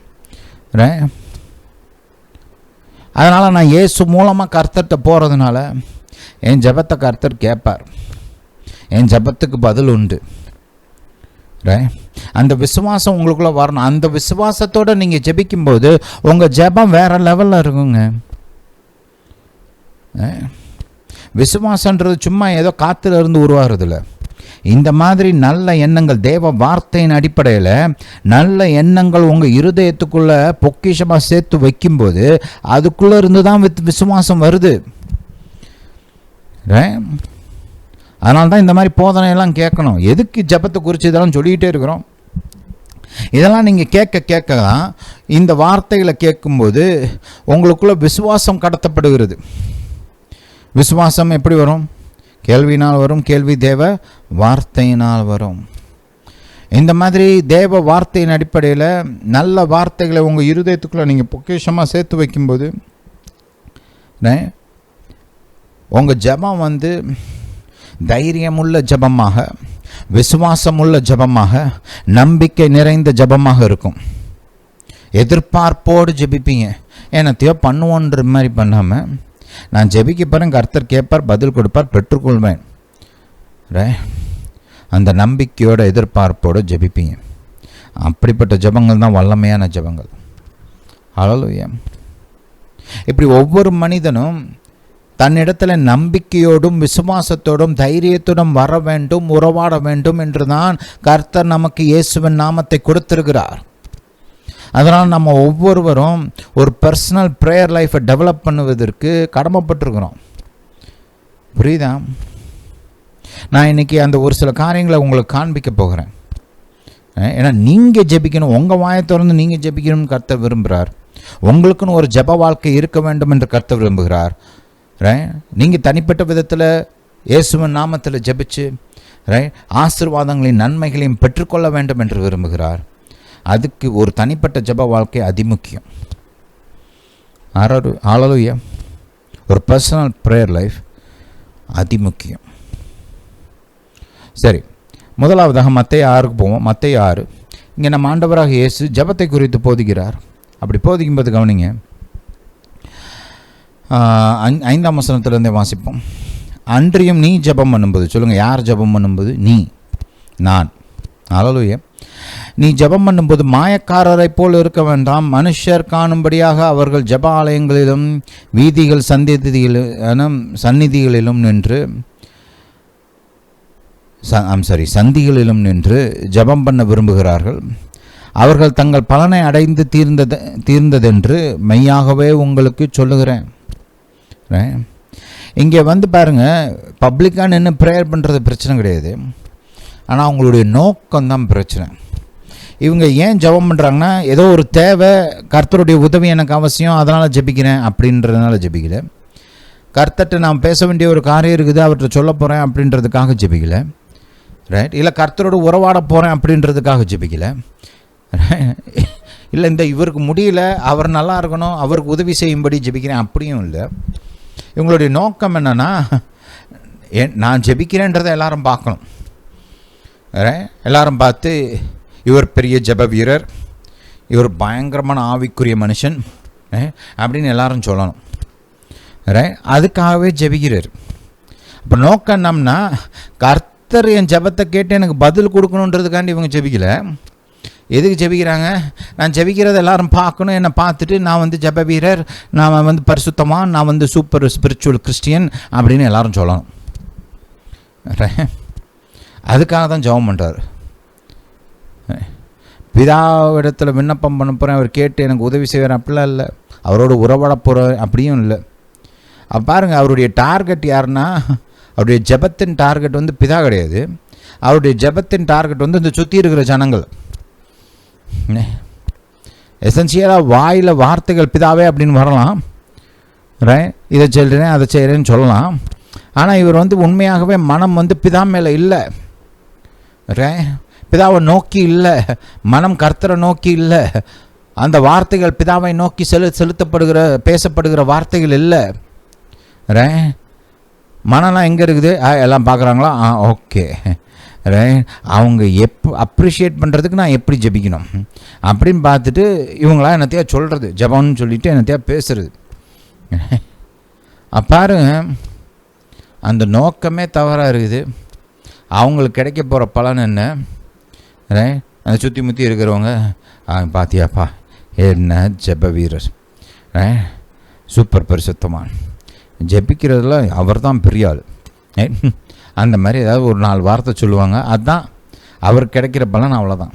அதனால் நான் இயேசு மூலமாக கர்த்தர்கிட்ட போகிறதுனால என் ஜெபத்தை கர்த்தர் கேட்பார். என் ஜெபத்துக்கு பதில் உண்டு. அந்த விசுவாசம் உங்களுக்குள்ளே வரணும். அந்த விசுவாசத்தோடு நீங்கள் ஜெபிக்கும்போது உங்கள் ஜெபம் வேறு லெவலில் இருக்குங்க. விசுவாசன்றது சும்மா ஏதோ காற்றுல இருந்து உருவாகிறதில்ல. இந்த மாதிரி நல்ல எண்ணங்கள், தேவ வார்த்தையின் அடிப்படையில் நல்ல எண்ணங்கள் உங்கள் இருதயத்துக்குள்ளே பொக்கிஷமாக சேர்த்து வைக்கும்போது அதுக்குள்ளே இருந்து தான் விசுவாசம் வருது. அதனால தான் இந்த மாதிரி போதனையெல்லாம் கேட்கணும். எதுக்கு ஜெபத்தை குறித்து இதெல்லாம் சொல்லிக்கிட்டே இருக்கிறோம்? இதெல்லாம் நீங்கள் கேட்க தான் இந்த வார்த்தைகளை கேட்கும்போது உங்களுக்குள்ளே விசுவாசம் கடத்தப்படுகிறது. விசுவாசம் எப்படி வரும்? கேள்வியினால் வரும். கேள்வி தேவ வார்த்தையினால் வரும். இந்த மாதிரி தேவ வார்த்தையின் அடிப்படையில் நல்ல வார்த்தைகளை உங்கள் இருதயத்துக்குள்ளே நீங்கள் பொக்கிஷமாக சேர்த்து வைக்கும்போது உங்கள் ஜெபம் தைரியமுள்ள ஜெபமாக, விசுவாசமுள்ள ஜெபமாக, நம்பிக்கை நிறைந்த ஜெபமாக இருக்கும். எதிர்பார்ப்போடு ஜெபிப்பீங்க. என்னத்தையோ பண்ணுவோன்ற மாதிரி பண்ணாமல், நான் ஜெபிக்க பாருங்க, கர்த்தர் கேட்பார், பதில் கொடுப்பார், பெற்றுக்கொள்வேன். அந்த நம்பிக்கையோட எதிர்பார்ப்போடு ஜெபிப்பீங்க. அப்படிப்பட்ட ஜெபங்கள் தான் வல்லமையான ஜெபங்கள். ஹல்லேலூயா. இப்படி ஒவ்வொரு மனிதனும் தன்னிடத்தில் நம்பிக்கையோடும் விசுவாசத்தோடும் தைரியத்தோடும் வர வேண்டும், உறவாட வேண்டும் என்று தான் கர்த்தர் நமக்கு இயேசுவின் நாமத்தை கொடுத்திருக்கிறார். அதனால் நம்ம ஒவ்வொருவரும் ஒரு பர்சனல் ப்ரேயர் லைஃப்பை டெவலப் பண்ணுவதற்கு கடமைப்பட்டிருக்கிறோம். புரியுதா? நான் இன்றைக்கி அந்த ஒரு சில காரியங்களை உங்களுக்கு காண்பிக்க போகிறேன். ஏன்னா நீங்கள் ஜெபிக்கணும், உங்கள் வாயை திறந்து நீங்கள் ஜெபிக்கணும்னு கர்த்தர் விரும்புகிறார். உங்களுக்குன்னு ஒரு ஜெப வாழ்க்கை இருக்க வேண்டும் என்று கர்த்தர் விரும்புகிறார். நீங்கள் தனிப்பட்ட விதத்தில் இயேசுவின் நாமத்தில் ஜெபிச்சு ஆசீர்வாதங்களையும் நன்மைகளையும் பெற்றுக்கொள்ள வேண்டும் என்று விரும்புகிறார். அதுக்கு ஒரு தனிப்பட்ட ஜெப வாழ்க்கை அதிமுக்கியம். ஹல்லேலூயா. ஒரு பர்சனல் ப்ரேயர் லைஃப் அதிமுக்கியம். சரி, முதலாவதாக மத்தேயு 6க்கு போவோம். மத்தேயு 6. இங்கே நம்ம ஆண்டவராக இயேசு ஜெபத்தை குறித்து போதிக்கிறார். அப்படி போதிக்கும்போது கவனிங்க, 5ஆம் வசனத்திலிருந்தே வாசிப்போம். அன்றியும் நீ ஜெபம் பண்ணும்போது, சொல்லுங்கள், யார் ஜெபம் பண்ணும்போது? நீ, நான். ஹல்லேலூயா. நீ ஜெபம் பண்ணும்போது மாயக்காரரை போல் இருக்க வேண்டாம், மனுஷர் காணும்படியாக அவர்கள் ஜெப ஆலயங்களிலும் வீதிகள் சந்நிதிகளிலும் நின்று சந்திகளிலும் நின்று ஜெபம் பண்ண விரும்புகிறார்கள். அவர்கள் தங்கள் பலனை அடைந்து தீர்ந்ததென்று மெய்யாகவே உங்களுக்கு சொல்லுகிறேன். இங்கே பாருங்கள், பப்ளிக்காக நின்று ப்ரேயர் பண்ணுறது பிரச்சனை கிடையாது. ஆனால் அவங்களுடைய நோக்கம்தான் பிரச்சனை. இவங்க ஏன் ஜெபம் பண்ணுறாங்கன்னா, ஏதோ ஒரு தேவை, கர்த்தருடைய உதவி எனக்கு அவசியம், அதனால் ஜெபிக்கிறேன் அப்படின்றதுனால ஜெபிக்கல. கர்த்தர்கிட்ட நான் பேச வேண்டிய ஒரு காரியம் இருக்குது, அவர்கிட்ட சொல்ல போகிறேன் அப்படின்றதுக்காக ஜெபிக்கல. இல்லை கர்த்தரோடு உறவாட போகிறேன் அப்படின்றதுக்காக ஜெபிக்கல. இல்லை இவருக்கு முடியல, அவர் நல்லா இருக்கணும், அவருக்கு உதவி செய்யும்படி ஜெபிக்கிறேன், அப்படியும் இல்லை. இவங்களுடைய நோக்கம் என்னென்னா, நான் ஜெபிக்கிறேன்றதை எல்லாரும் பார்க்கணும். எல்லாரும் பார்த்து இவர் பெரிய ஜெப வீரர், இவர் பயங்கரமான ஆவிக்குரிய மனுஷன் அப்படின்னு எல்லாரும் சொல்லணும். அதுக்காகவே ஜெபிக்கிறார். அப்போ நோக்கம் என்னம்னா, கர்த்தர் என் ஜெபத்தை கேட்டு எனக்கு பதில் கொடுக்கணுன்றதுக்காண்டி இவங்க ஜெபிக்கல. எதுக்கு ஜெபிக்கிறாங்க? நான் ஜெபிக்கிறத எல்லாரும் பார்க்கணும், என்னை பார்த்துட்டு நான் ஜெப வீரர், நான் பரிசுத்தமாக, நான் சூப்பர் ஸ்பிரிச்சுவல் கிறிஸ்டியன் அப்படின்னு எல்லாரும் சொல்லணும். அதுக்காக தான் ஜெபம் பண்ணுறாரு. பிதாவிடத்தில் விண்ணப்பம் பண்ண போகிறேன், அவர் கேட்டு எனக்கு உதவி செய்வார் அப்படிலாம் இல்லை. அவரோட உறவாட போகிறேன் அப்படியும் இல்லை. பாருங்கள், அவருடைய டார்கெட் யாருன்னா, அவருடைய ஜெபத்தின் டார்கெட் பிதா கிடையாது. அவருடைய ஜெபத்தின் டார்கெட் இந்த சுற்றி இருக்கிற ஜனங்கள். எசென்சியலாக வாயில் வார்த்தைகள் பிதாவே அப்படின்னு வரலாம், இதை சொல்கிறேன் அதை செய்கிறேன்னு சொல்லலாம். ஆனால் இவர் உண்மையாகவே மனம் பிதா மேலே இல்லை, பிதாவை நோக்கி இல்லை, மனம் கர்த்தரை நோக்கி இல்லை. அந்த வார்த்தைகள் பிதாவை நோக்கி செலுத்தப்படுகிற பேசப்படுகிற வார்த்தைகள் இல்லை. மனம்லாம் எங்கே இருக்குது? எல்லாம் பார்க்குறாங்களா? ஓகே. அவங்க அப்ரிஷியேட் பண்ணுறதுக்கு நான் எப்படி ஜெபிக்கணும் அப்படின்னு பார்த்துட்டு இவங்களாம் என்னத்தையா சொல்கிறது, ஜெபம்னு சொல்லிவிட்டு என்னத்தையா பேசுறது. பாருங்க, அந்த நோக்கமே தவறாக இருக்குது. அவங்களுக்கு கிடைக்க போகிற பலன் என்ன? அதை சுற்றி முற்றி இருக்கிறவங்க, பாத்தியாப்பா என்ன ஜெப வீரர், சூப்பர் பரிசுத்தமான், ஜெபிக்கிறதுல அவர் தான் பெரிய ஆள், அந்த மாதிரி ஏதாவது ஒரு 4 வார்த்தை சொல்லுவாங்க. அதுதான் அவருக்கு கிடைக்கிற பலன், அவ்வளோதான்.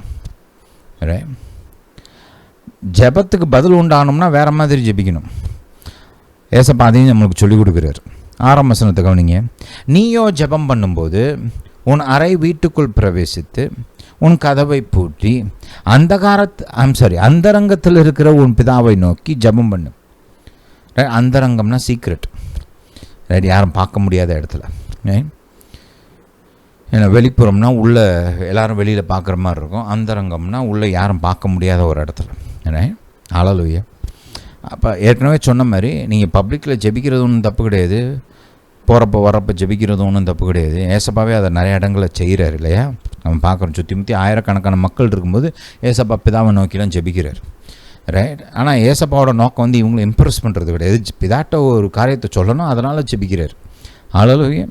ஜெபத்துக்கு பதில் உண்டாகணும்னா வேறு மாதிரி ஜெபிக்கணும். ஏசப்பா அதையும் நம்மளுக்கு சொல்லிக் கொடுக்குறாரு. 6ஆம் வசனத்தை கவனிங்க. நீயோ ஜெபம் பண்ணும்போது உன் அறை வீட்டுக்குள் பிரவேசித்து உன் கதவை பூட்டி அந்தரங்கத்தில் இருக்கிற உன் பிதாவை நோக்கி ஜெபம் பண்ணு. அந்தரங்கம்னா சீக்ரெட், யாரும் பார்க்க முடியாத இடத்துல. ஏன்னா வெளிப்புறம்னா உள்ளே எல்லாரும் வெளியில் பார்க்குற மாதிரி இருக்கும், அந்தரங்கம்னா உள்ளே யாரும் பார்க்க முடியாத ஒரு இடத்துல. ஹல்லேலூயா. அப்போ ஏற்கனவே சொன்ன மாதிரி நீங்கள் பப்ளிக்கில் ஜெபிக்கிறது ஒன்றும் தப்பு கிடையாது, போகிறப்ப வரப்போ ஜெபிக்கிறது ஒன்றும் தப்பு கிடையாது. ஏசப்பாவே அதை நிறைய இடங்களில் செய்கிறார் இல்லையா? நம்ம பார்க்குறோம், சுற்றி முற்றி ஆயிரக்கணக்கான மக்கள் இருக்கும்போது ஏசப்பா பிதாவை நோக்கிலாம் ஜெபிக்கிறார். ஆனால் ஏசப்பாவோட நோக்கம் இவங்களை இம்ப்ரெஸ் பண்ணுறது கிடையாது, பிதாட்ட ஒரு காரியத்தை சொல்லணும், அதனால் ஜெபிக்கிறார். ஹல்லேலூயா.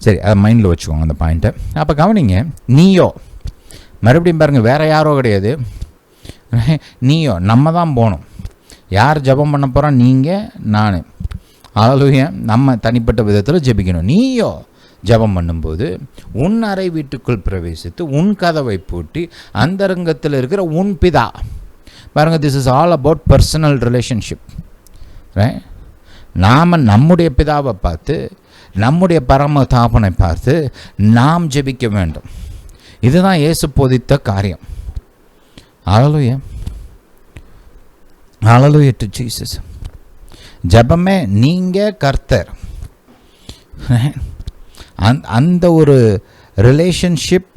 சரி, அதை மைண்டில் வச்சுக்கோங்க அந்த பாயிண்ட்டை. அப்போ கவனிங்க, நீயோ, மறுபடியும் பாருங்கள், வேறு யாரோ கிடையாது, நீயோ, நம்ம தான் போகணும். யார் ஜெபம் பண்ண போகிறோம்? நீங்கள், நான். ஹல்லேலூயா. நம்ம தனிப்பட்ட விதத்தில் ஜெபிக்கணும். நீயோ ஜெபம் பண்ணும்போது உன் அறை வீட்டுக்குள் பிரவேசித்து உன் கதவை பூட்டி அந்தரங்கத்தில் இருக்கிற உன் பிதா, பாருங்கள், this is all about personal relationship. நாம் நம்முடைய பிதாவை பார்த்து, நம்முடைய பரம தாபனை பார்த்து நாம் ஜெபிக்க வேண்டும். இதுதான் இயேசு போதித்த காரியம். ஹல்லேலூயா, ஹல்லேலூயா டு ஜீசஸ். ஜெபமே நீங்கள் கர்த்தர், அந்த ஒரு ரிலேஷன்ஷிப்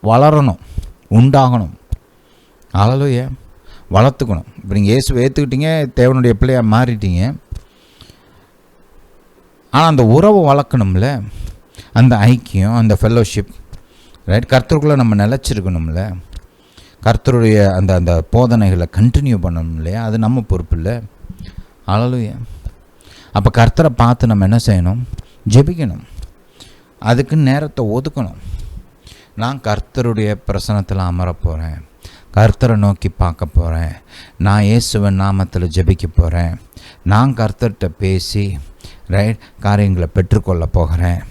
வளரணும், உண்டாகணும். ஹல்லேலூயா, வளர்த்துக்கணும். இப்போ நீங்கள் இயேசுவை ஏற்றுக்கிட்டீங்க, தேவனுடைய பிள்ளையாக மாறிட்டீங்க. ஆனால் அந்த உறவை வளர்க்கணும்ல, அந்த ஐக்கியம், அந்த ஃபெல்லோஷிப், ரைட்? கர்த்தருக்குள்ளே நம்ம நிலச்சிருக்கணும்ல, கர்த்தருடைய அந்த அந்த போதனைகளை கண்டினியூ பண்ணணும் இல்லையா? அது நம்ம பொறுப்பு இல்லை. ஹல்லேலூயா. அப்போ கர்த்தரை பார்த்து நம்ம என்ன செய்யணும்? ஜெபிக்கணும். அதுக்கு நேரத்தை ஒதுக்கணும். நான் கர்த்தருடைய பிரசனத்தில் அமரப் போகிறேன், கர்த்தரை நோக்கி பார்க்க போகிறேன், நான் இயேசுவின் நாமத்தில் ஜெபிக்க போகிறேன், நான் கர்த்தர்கிட்ட பேசி ரைட் காரியங்களை பெற்றுக்கொள்ள போகிறேன்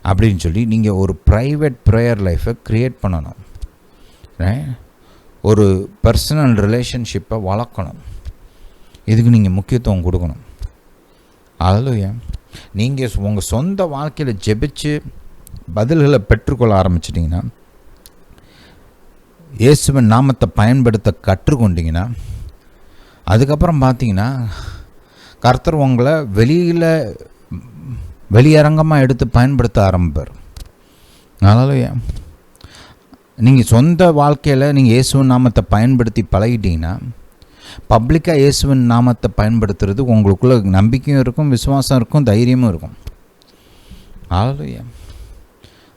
அப்படின்னு சொல்லி நீங்கள் ஒரு ப்ரைவேட் ப்ரேயர் லைஃப்பை க்ரியேட் பண்ணணும். ரைட்? ஒரு பர்சனல் ரிலேஷன்ஷிப்பை வளர்க்கணும். இதுக்கு நீங்கள் முக்கியத்துவம் கொடுக்கணும். ஹல்லேலூயா. நீங்கள் உங்கள் சொந்த வாழ்க்கையில் ஜெபிச்சு பதில்களை பெற்றுக்கொள்ள ஆரம்பிச்சிட்டிங்கன்னா, இயேசுவின் நாமத்தை பயன்படுத்த கற்றுக்கொண்டீங்கன்னா, அதுக்கப்புறம் பார்த்தீங்கன்னா கர்த்தர் உங்களை வெளியரங்கமாக எடுத்து பயன்படுத்த ஆரம்பிப்பார். ஹல்லேலூயா. நீங்கள் சொந்த வாழ்க்கையில் நீங்கள் இயேசுவின் நாமத்தை பயன்படுத்தி பழகிட்டீங்கன்னா, பப்ளிக்காக இயேசுவின் நாமத்தை பயன்படுத்துறது உங்களுக்குள்ள நம்பிக்கையும் இருக்கும், விசுவாசம் இருக்கும், தைரியமும் இருக்கும். ஹல்லேலூயா,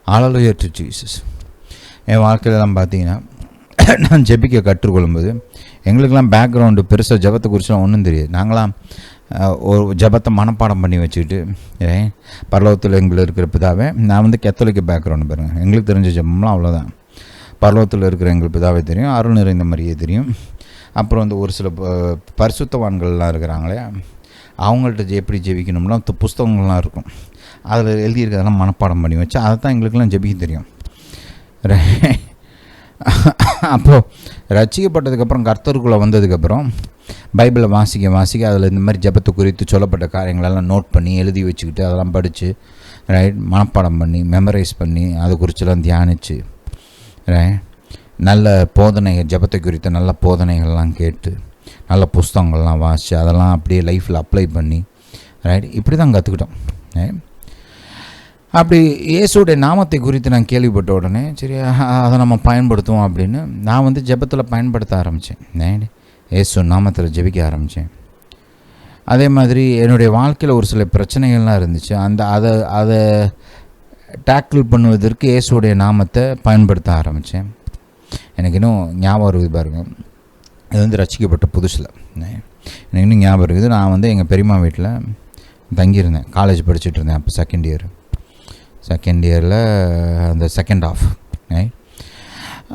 ஹல்லேலூயா டு ஜீசஸ். என் வாழ்க்கையிலலாம் பார்த்தீங்கன்னா, நான் ஜெபிக்க கற்றுக்கொள்ளும்போது எங்களுக்கெல்லாம் பேக்ரவுண்டு பெருசாக ஜெபத்தை குறிச்சுலாம் ஒன்றும் தெரியாது. நாங்களாம் ஒரு ஜெபத்தை மனப்பாடம் பண்ணி வச்சுக்கிட்டு, பரலோகத்தில் எங்களுக்கு இருக்கிற பிதாவே, நான் வந்து கத்தோலிக்க பேக்ரவுண்டு பாருங்கள், எங்களுக்கு தெரிஞ்ச ஜெபம்லாம் அவ்வளோதான். பரலோகத்தில் இருக்கிற எங்களுக்கு பிதாவே தெரியும், அருள் நிறைந்த மாதிரியே தெரியும். அப்புறம் வந்து ஒரு சில பரிசுத்தவான்கள்லாம் இருக்கிறாங்களே, அவங்கள்ட்ட எப்படி ஜெபிக்கணும்லாம் புஸ்தகங்கள்லாம் இருக்கும், அதில் எழுதியிருக்கிறதெல்லாம் மனப்பாடம் பண்ணி வச்சு அதை தான் எங்களுக்கெல்லாம் ஜெபிக்க தெரியும். அப்போது ரட்சிக்கப்பட்டதுக்கப்புறம் கர்த்தருக்குள்ளே வந்ததுக்கப்புறம் பைபிளை வாசிக்க அதில் இந்த மாதிரி ஜெபத்தை குறித்து சொல்லப்பட்ட காரியங்களெல்லாம் நோட் பண்ணி எழுதி வச்சுக்கிட்டு அதெல்லாம் படித்து ரைட் மனப்பாடம் பண்ணி மெமரைஸ் பண்ணி அதை குறிச்செல்லாம் தியானித்து ரைட் நல்ல போதனைகள், ஜெபத்தை குறித்த நல்ல போதனைகள்லாம் கேட்டு நல்ல புஸ்தகங்கள்லாம் வாசித்து அதெல்லாம் அப்படியே லைஃப்பில் அப்ளை பண்ணி ரைட் இப்படி தான் கற்றுக்கிட்டோம். அப்படி இயேசுடைய நாமத்தை குறித்து நான் கேள்விப்பட்ட உடனே சரி அதை நம்ம பயன்படுத்துவோம் அப்படின்னு நான் வந்து ஜெபத்தில் பயன்படுத்த ஆரம்பித்தேன். இயேசு நாமத்தில் ஜெபிக்க ஆரம்பித்தேன். அதே மாதிரி என்னுடைய வாழ்க்கையில் ஒரு சில பிரச்சனைகள்லாம் இருந்துச்சு. அதை டேக்கிள் பண்ணுவதற்கு இயேசுடைய நாமத்தை பயன்படுத்த ஆரம்பித்தேன். எனக்கு இன்னும் ஞாபகம் இருக்குது பாருங்க, இது வந்து ரட்சிக்கப்பட்ட புதுசில் எனக்கு இன்னும் ஞாபகம் இருக்குது. நான் வந்து எங்கள் பெரியம்மா வீட்டில் தங்கியிருந்தேன், காலேஜ் படிச்சுட்டு இருந்தேன். அப்போ செகண்ட் இயரில் அந்த செகண்ட் ஹாஃப்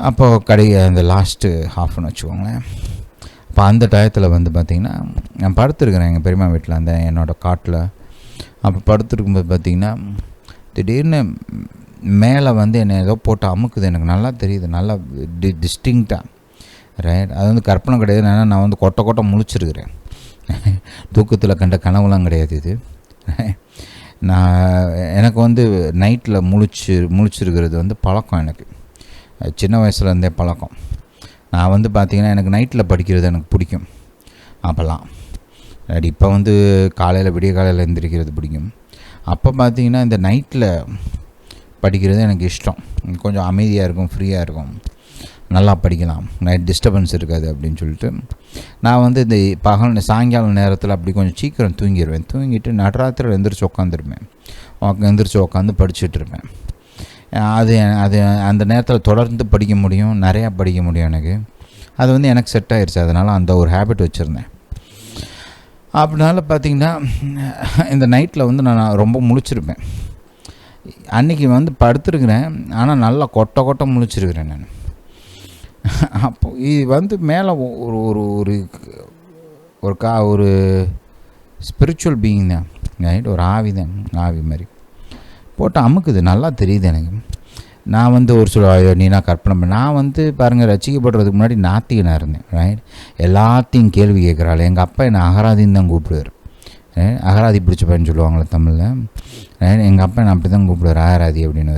அப்போது அந்த லாஸ்ட்டு ஹாஃப்னு வச்சுக்கோங்களேன். அப்போ அந்த டயத்தில் வந்து பார்த்திங்கன்னா நான் படுத்துருக்கிறேன் எங்கள் பெரியம்மா வீட்டில், அந்த என்னோடய காட்டில். அப்போ படுத்துருக்கும்போது பார்த்திங்கன்னா திடீர்னு மேலே வந்து என்னை ஏதோ போட்டு அமுக்குது. எனக்கு நல்லா தெரியுது, நல்லா டிஸ்டிங்க்டாக ரைட். அது வந்து கற்பனை கிடையாது, ஏன்னா நான் வந்து கொட்டை முழிச்சிருக்கிறேன். தூக்கத்தில் கண்ட கனவுலாம் கிடையாது இது. எனக்கு வந்து நைட்டில் முழிச்சிருக்கிறது வந்து பழக்கம், எனக்கு சின்ன வயசுலேருந்தே பழக்கம். நான் வந்து பார்த்திங்கன்னா எனக்கு நைட்டில் படிக்கிறது எனக்கு பிடிக்கும் அப்போல்லாம். இப்போ வந்து விடிய காலையில் எழுந்திரிக்கிறது பிடிக்கும். அப்போ பார்த்திங்கன்னா இந்த நைட்டில் படிக்கிறது எனக்கு இஷ்டம். கொஞ்சம் அமைதியாக இருக்கும், ஃப்ரீயாக இருக்கும், நல்லா படிக்கலாம், நைட் டிஸ்டர்பன்ஸ் இருக்காது அப்படின்னு சொல்லிட்டு நான் வந்து இந்த சாயங்காலம் நேரத்தில் அப்படி கொஞ்சம் சீக்கிரம் தூங்கிடுவேன். தூங்கிட்டு நடராத்திரியில் எந்திரிச்சு உட்காந்து படிச்சுட்ருப்பேன். அது அந்த நேரத்தில் தொடர்ந்து படிக்க முடியும், நிறையா படிக்க முடியும். அது வந்து எனக்கு செட் ஆகிடுச்சு. அதனால் அந்த ஒரு ஹேபிட் வச்சுருந்தேன். அப்படினால பார்த்திங்கன்னா இந்த நைட்டில் வந்து நான் ரொம்ப முழிச்சிருப்பேன். அன்றைக்கி வந்து படுத்துருக்கிறேன், ஆனால் நல்லா கொட்டை கொட்டை முழிச்சிருக்கிறேன் நான். அப்போ இது வந்து மேலே ஒரு ஒரு ஒரு ஒரு ஸ்பிரிச்சுவல் பீயிங் தான், ரைட்? ஒரு ஆவி தான், ஆவி மாதிரி போட்டு அமுக்குது, நல்லா தெரியுது எனக்கு. நான் வந்து ஒரு சில நீனா கற்பனை பண்ண, நான் வந்து பாருங்கள், ரசிக்கப்படுறதுக்கு முன்னாடி நாத்திகனாக இருந்தேன், ரைட்? எல்லாத்தையும் கேள்வி கேட்குறாள். எங்கள் அப்பா என்னை அகராதின்னு தான் கூப்பிடுவார், அகராதி பிடிச்ச பையன் சொல்லுவாங்களே தமிழில், ரைட்? எங்கள் அப்பா என்னை அப்படி தான் கூப்பிடுவார், அகராதி அப்படின்னு.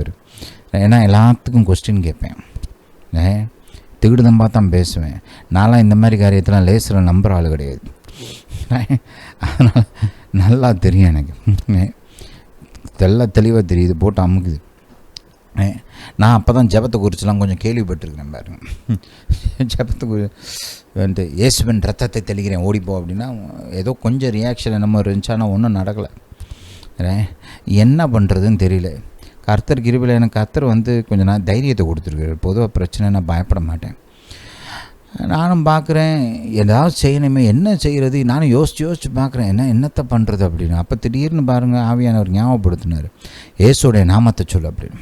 ஏன்னா எல்லாத்துக்கும் கொஸ்டின் கேட்பேன், திகிடுதம் பார்த்தா பேசுவேன். நான்லாம் இந்த மாதிரி காரியத்தெல்லாம் லேசில் நம்புகிற ஆள் கிடையாது. அதனால் நல்லா தெரியும் எனக்கு, தெளிவாக தெரியுது, போட்டு அமுக்குது. நான் அப்போ தான் ஜபத்தை குறிச்செலாம் கொஞ்சம் கேள்விப்பட்டிருக்கிறேன் பாருங்க. ஜபத்தை வந்துட்டு இயேசுவின் ரத்தத்தை தெளிக்கிறேன் ஓடிப்போ அப்படின்னா ஏதோ கொஞ்சம் ரியாக்ஷன் என்னமோ இருந்துச்சு, ஆனால் ஒன்றும் நடக்கலை. என்ன பண்ணுறதுன்னு தெரியல. கர்த்தர் கிருபையில் எனக்கு கர்த்தர் வந்து கொஞ்சம் நான் தைரியத்தை கொடுத்துருக்காரு. பொதுவாக பிரச்சனை நான் பயப்பட மாட்டேன். நானும் பார்க்குறேன் ஏதாவது செய்யணுமே, என்ன செய்கிறது, நானும் யோசித்து பார்க்குறேன் என்னத்தை பண்ணுறது அப்படின்னு. அப்போ திடீர்னு பாருங்கள், ஆவியானவர் ஞாபகப்படுத்தினார், இயேசுடைய நாமத்தை சொல்லு அப்படின்னு.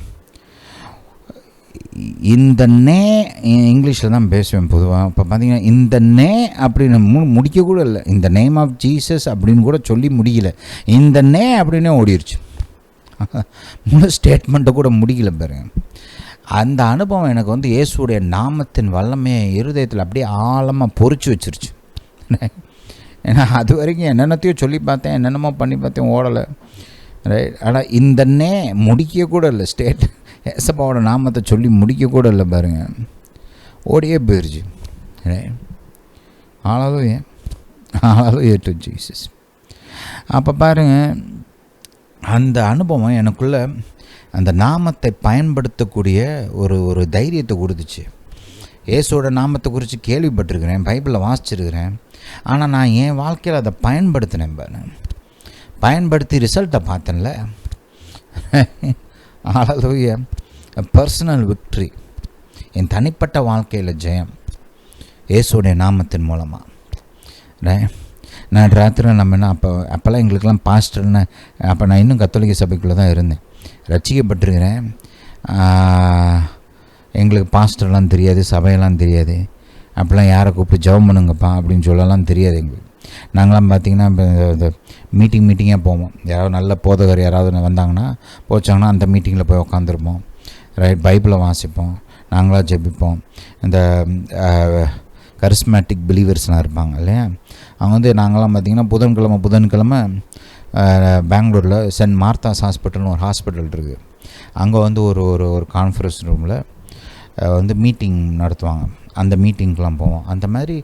இந்த நே இங்கிலீஷில் தான் பேசுவேன் பொதுவாக. இப்போ பார்த்தீங்கன்னா இந்த நே அப்படின்னு முடிக்க கூட இல்லை, இந்த நேம் ஆஃப் ஜீசஸ் அப்படின்னு கூட சொல்லி முடியல, இந்த நே அப்படின்னே ஓடிடுச்சு. முழு ஸ்டேட்மெண்ட்டை கூட முடிக்கல பாருங்க. அந்த அனுபவம் எனக்கு வந்து இயேசுடைய நாமத்தின் வல்லமையை இருதயத்தில் அப்படியே ஆழமாக பொறிச்சு வச்சிருச்சு. ஏன்னா அது வரைக்கும் என்னென்னத்தையும் சொல்லி பார்த்தேன், என்னென்னமோ பண்ணி பார்த்தேன், ஓடலை, ரைட்? ஆனால் இந்த நே முடிக்க கூட இல்லை, ஸ்டேட் ஏசப்பாவோட நாமத்தை சொல்லி முடிக்க கூட இல்லை பாருங்கள், ஓடியே போயிடுச்சு. ஆளாலும் டு ஜீசஸ். அப்போ பாருங்கள், அந்த அனுபவம் எனக்குள்ளே அந்த நாமத்தை பயன்படுத்தக்கூடிய ஒரு தைரியத்தை கொடுத்துச்சு. இயேசுவோட நாமத்தை குறித்து கேள்விப்பட்டிருக்கிறேன், பைபிளில் வாசிச்சிருக்கிறேன், ஆனால் நான் என் வாழ்க்கையில் அதை பயன்படுத்தினேன் பாருங்க. பயன்படுத்தி ரிசல்ட்டை பார்த்தேன்ல. ஹல்லேலூயா. பர்சனல் விக்ட்ரி, என் தனிப்பட்ட வாழ்க்கையில் ஜெயம் இயேசுடைய நாமத்தின் மூலமாக. நான் ராத்திரி நம்ம என்ன அப்போல்லாம் எங்களுக்கெல்லாம் பாஸ்டர்னு, அப்போ நான் இன்னும் கத்தோலிக்க சபைக்குள்ளே தான் இருந்தேன், ரட்சிக்கப்பட்டிருக்கிறேன். எங்களுக்கு பாஸ்டர்லாம் தெரியாது, சபையெல்லாம் தெரியாது, அப்போல்லாம் யாரை கூப்பிட்டு ஜெபம் பண்ணுங்கப்பா அப்படின்னு சொல்லலாம் தெரியாது எங்களுக்கு. நாங்களாம் பார்த்திங்கன்னா இப்போ இந்த மீட்டிங்காக போவோம். யாராவது நல்ல போதகர் யாராவது வந்தாங்கன்னா போச்சாங்கன்னா அந்த மீட்டிங்கில் போய் உட்காந்துருப்போம், ரைட்? பைபிளை வாசிப்போம், நாங்களாக ஜெபிப்போம். இந்த கரிஸ்மேட்டிக் பிலீவர்ஸ்லாம் இருப்பாங்க இல்லையா, அவங்க வந்து நாங்களாம் பார்த்திங்கன்னா புதன்கிழமை பெங்களூரில் சென்ட் மார்த்தாஸ் ஹாஸ்பிட்டல்னு ஒரு ஹாஸ்பிட்டல் இருக்குது, அங்கே வந்து ஒரு கான்ஃபரன்ஸ் ரூமில் வந்து மீட்டிங் நடத்துவாங்க. அந்த மீட்டிங்க்கெலாம் போவோம். அந்த மாதிரி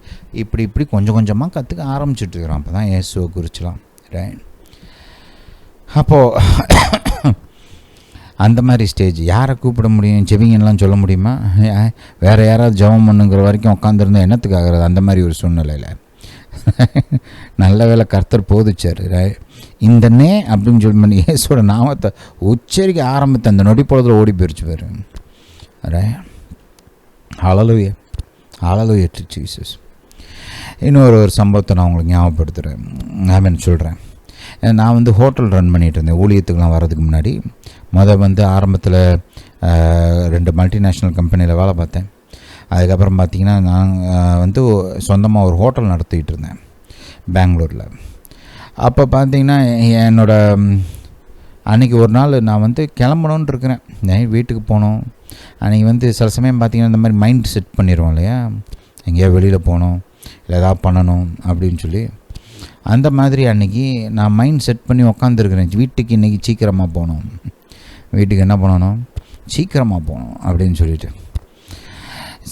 இப்படி கொஞ்சம் கொஞ்சமாக கற்றுக்க ஆரம்பிச்சுட்ருக்குறோம். அப்போ தான் இயேசுவை குறிச்சலாம், ரைட்? அப்போது அந்த மாதிரி ஸ்டேஜ் யாரை கூப்பிட முடியும், ஜெபிங்கன்னெலாம் சொல்ல முடியுமா? வேறு யாராவது ஜெபம் பண்ணுங்கிற வரைக்கும் உட்காந்துருந்தா என்னத்துக்கு ஆகிறது? அந்த மாதிரி ஒரு சூழ்நிலையில் நல்ல வேளை கர்த்தர் போதிச்சார். இந்த நே அப்படின்னு சொல்லி இயேசுவோட நாமத்தை உச்சரிக்க ஆரம்பித்த அந்த நொடி பொழுதுல ஓடி போயிடுச்சு பாரு. ஹல்லேலூயா, ஹல்லேலூயா டு ஜீசஸ். இன்னொரு சம்பவத்தை நான் உங்களுக்கு ஞாபகப்படுத்துகிறேன், நான் சொல்கிறேன். நான் வந்து ஹோட்டல் ரன் பண்ணிகிட்டு இருந்தேன் ஊழியத்துக்கெலாம் வர்றதுக்கு முன்னாடி. வந்து ஆரம்பத்தில் 2 மல்டிநேஷ்னல் கம்பெனியில் வேலை பார்த்தேன். அதுக்கப்புறம் பார்த்திங்கன்னா நான் வந்து சொந்தமாக ஒரு ஹோட்டல் நடத்திக்கிட்டு இருந்தேன் பெங்களூரில். அப்போ பார்த்திங்கன்னா அன்றைக்கி ஒரு நாள் நான் வந்து கிளம்பணுன்னு இருக்கிறேன், வீட்டுக்கு போகணும். அன்றைக்கி வந்து சில சமயம் பார்த்திங்கன்னா இந்த மாதிரி மைண்ட் செட் பண்ணிடுவோம் இல்லையா, எங்கேயோ வெளியில் போகணும் இல்லை ஏதாவது பண்ணணும் அப்படின்னு சொல்லி. அந்த மாதிரி அன்றைக்கி நான் மைண்ட் செட் பண்ணி உக்காந்துருக்குறேன், வீட்டுக்கு இன்றைக்கி சீக்கிரமாக போகணும், வீட்டுக்கு என்ன பண்ணணும், சீக்கிரமாக போகணும் அப்படின்னு சொல்லிட்டு.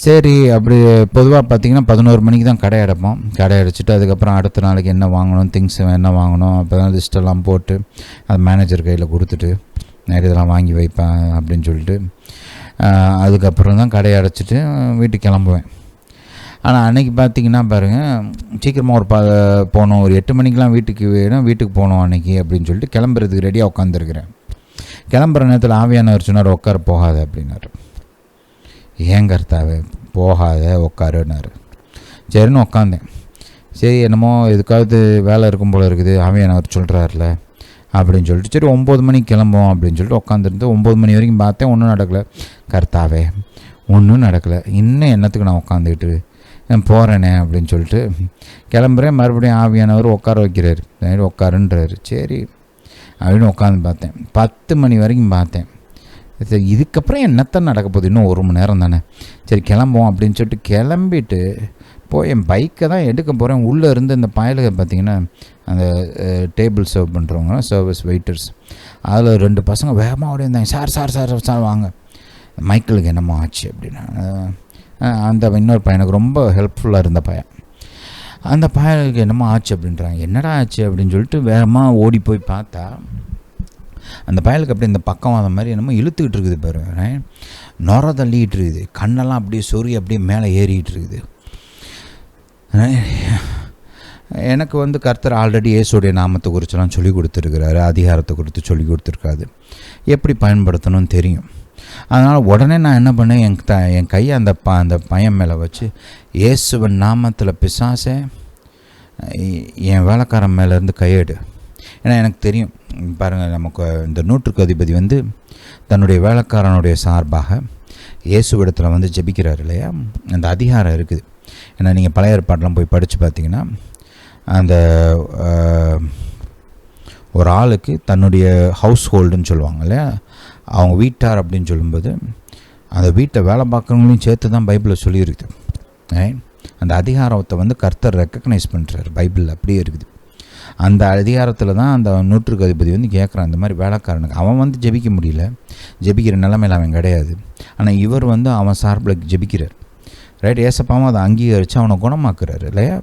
சரி, அப்படி பொதுவாக பார்த்திங்கன்னா 11 மணிக்கு தான் கடை அடைப்போம். கடை அடைச்சிட்டு அதுக்கப்புறம் அடுத்த நாளைக்கு என்ன வாங்கணும், திங்ஸ் என்ன வாங்கணும், அப்போ தான் லிஸ்ட்டெல்லாம் போட்டு அது மேனேஜர் கையில் கொடுத்துட்டு நைட்டு இதெல்லாம் வாங்கி வைப்பேன் அப்படின்னு சொல்லிட்டு அதுக்கப்புறம் தான் கடையை அடைச்சிட்டு வீட்டுக்கு கிளம்புவேன். ஆனால் அன்றைக்கி பார்த்திங்கன்னா பாருங்கள், சீக்கிரமாக போகணும், ஒரு 8 மணிக்கெலாம் வீட்டுக்கு போகணும் அன்றைக்கி அப்படின்னு சொல்லிட்டு கிளம்புறதுக்கு ரெடியாக உட்காந்துருக்குறேன். கிளம்புற நேரத்தில் ஆவியானவர் சொன்னார், உட்கார போகாத அப்படின்னாரு. ஏன் கர்த்தாவே, போகாத உட்காருன்னாரு. சரின்னு உட்காந்தேன். சரி, என்னமோ எதுக்காவது வேலை இருக்கும் போல் இருக்குது, ஆவியானவர் சொல்கிறார்ல அப்படின்னு சொல்லிட்டு சரி 9 மணிக்கு கிளம்போம் அப்படின்னு சொல்லிட்டு உட்காந்துருந்து 9 மணி வரைக்கும் பார்த்தேன், ஒன்றும் நடக்கலை. கர்த்தாவே ஒன்றும் நடக்கலை, இன்னும் என்னத்துக்கு நான் உட்காந்துக்கிட்டு போகிறேனே அப்படின்னு சொல்லிட்டு கிளம்புறேன். மறுபடியும் ஆவியானவர் உட்கார வைக்கிறாரு, உட்காருன்றாரு. சரி அப்படின்னு உட்காந்து பார்த்தேன். 10 மணி வரைக்கும் பார்த்தேன். சரி இதுக்கப்புறம் என்னத்தான் நடக்க போகுது, இன்னும் 1 மணி நேரம் தானே, சரி கிளம்புவோம் அப்படின்னு சொல்லிட்டு கிளம்பிட்டு போய் என் பைக்கை தான் எடுக்க போகிறேன். உள்ளே இருந்து இந்த பயலுக பார்த்திங்கன்னா அந்த டேபிள் சர்வ் பண்ணுறவங்க, சர்வீஸ் வெயிட்டர்ஸ், அதில் 2 பசங்க வேகமாக ஓடி இருந்தாங்க. சார் சார் சார் சார் வாங்க, மைக்கிளுக்கு என்னமோ ஆச்சு அப்படின்னா. அந்த இன்னொரு பையனுக்கு ரொம்ப ஹெல்ப்ஃபுல்லாக இருந்த பையன், அந்த பையனுக்கு என்னமோ ஆச்சு அப்படின்றாங்க. என்னடா ஆச்சு அப்படின்னு சொல்லிட்டு வேகமாக ஓடி போய் பார்த்தா அந்த பயலுக்கு அப்படியே இந்த பக்கவாதம் மாதிரி என்னமோ இழுத்துக்கிட்டு இருக்குது பாருங்க, நொர தள்ளிக்கிட்டு இருக்குது, கண்ணெல்லாம் அப்படியே சொறி அப்படியே மேலே ஏறிக்கிட்டு இருக்குது. எனக்கு வந்து கர்த்தர் ஆல்ரெடி இயேசுடைய நாமத்தை குறிச்செல்லாம் சொல்லி கொடுத்துருக்கிறாரு, அதிகாரத்தை குறித்து சொல்லி கொடுத்துருக்காது, எப்படி பயன்படுத்தணும்னு தெரியும். அதனால் உடனே நான் என்ன பண்ணேன், என் கையை அந்த பையன் மேலே வச்சு, இயேசுவன் நாமத்தில் பிசாசே என் வேலைக்காரன் மேலேருந்து கையெடு. ஏன்னா எனக்கு தெரியும் பாருங்கள், நமக்கு இந்த 100க்கு அதிபதி வந்து தன்னுடைய வேலைக்காரனுடைய சார்பாக இயேசுவிடத்தில் வந்து ஜெபிக்கிறார் இல்லையா, அந்த அதிகாரம் இருக்குது. ஏன்னா நீங்கள் பழைய ஏற்பாட்டெலாம் போய் படித்து பார்த்தீங்கன்னா அந்த ஒரு ஆளுக்கு தன்னுடைய ஹவுஸ் ஹோல்டுன்னு சொல்லுவாங்க இல்லையா, அவங்க வீட்டார் அப்படின்னு சொல்லும்போது அந்த வீட்டை வேலை பார்க்குறவங்களையும் சேர்த்து தான் பைபிளில் சொல்லியிருக்குது. அந்த அதிகாரத்தை வந்து கர்த்தர் ரெக்கக்னைஸ் பண்ணுறாரு, பைபிளில் அப்படியே இருக்குது. அந்த அதிகாரத்தில் தான் அந்த 100க்கு அதிபதி வந்து கேட்குறான், இந்த மாதிரி வேலைக்காரனுக்கு அவன் வந்து ஜெபிக்க முடியல, ஜெபிக்கிற நிலைமையில் அவன் கிடையாது, ஆனால் இவர் வந்து அவன் சார்பில் ஜெபிக்கிறார். ரைட், ஏசப்பாவும் அதை அங்கீகரித்து அவனை குணமாக்குறாரு இல்லையா.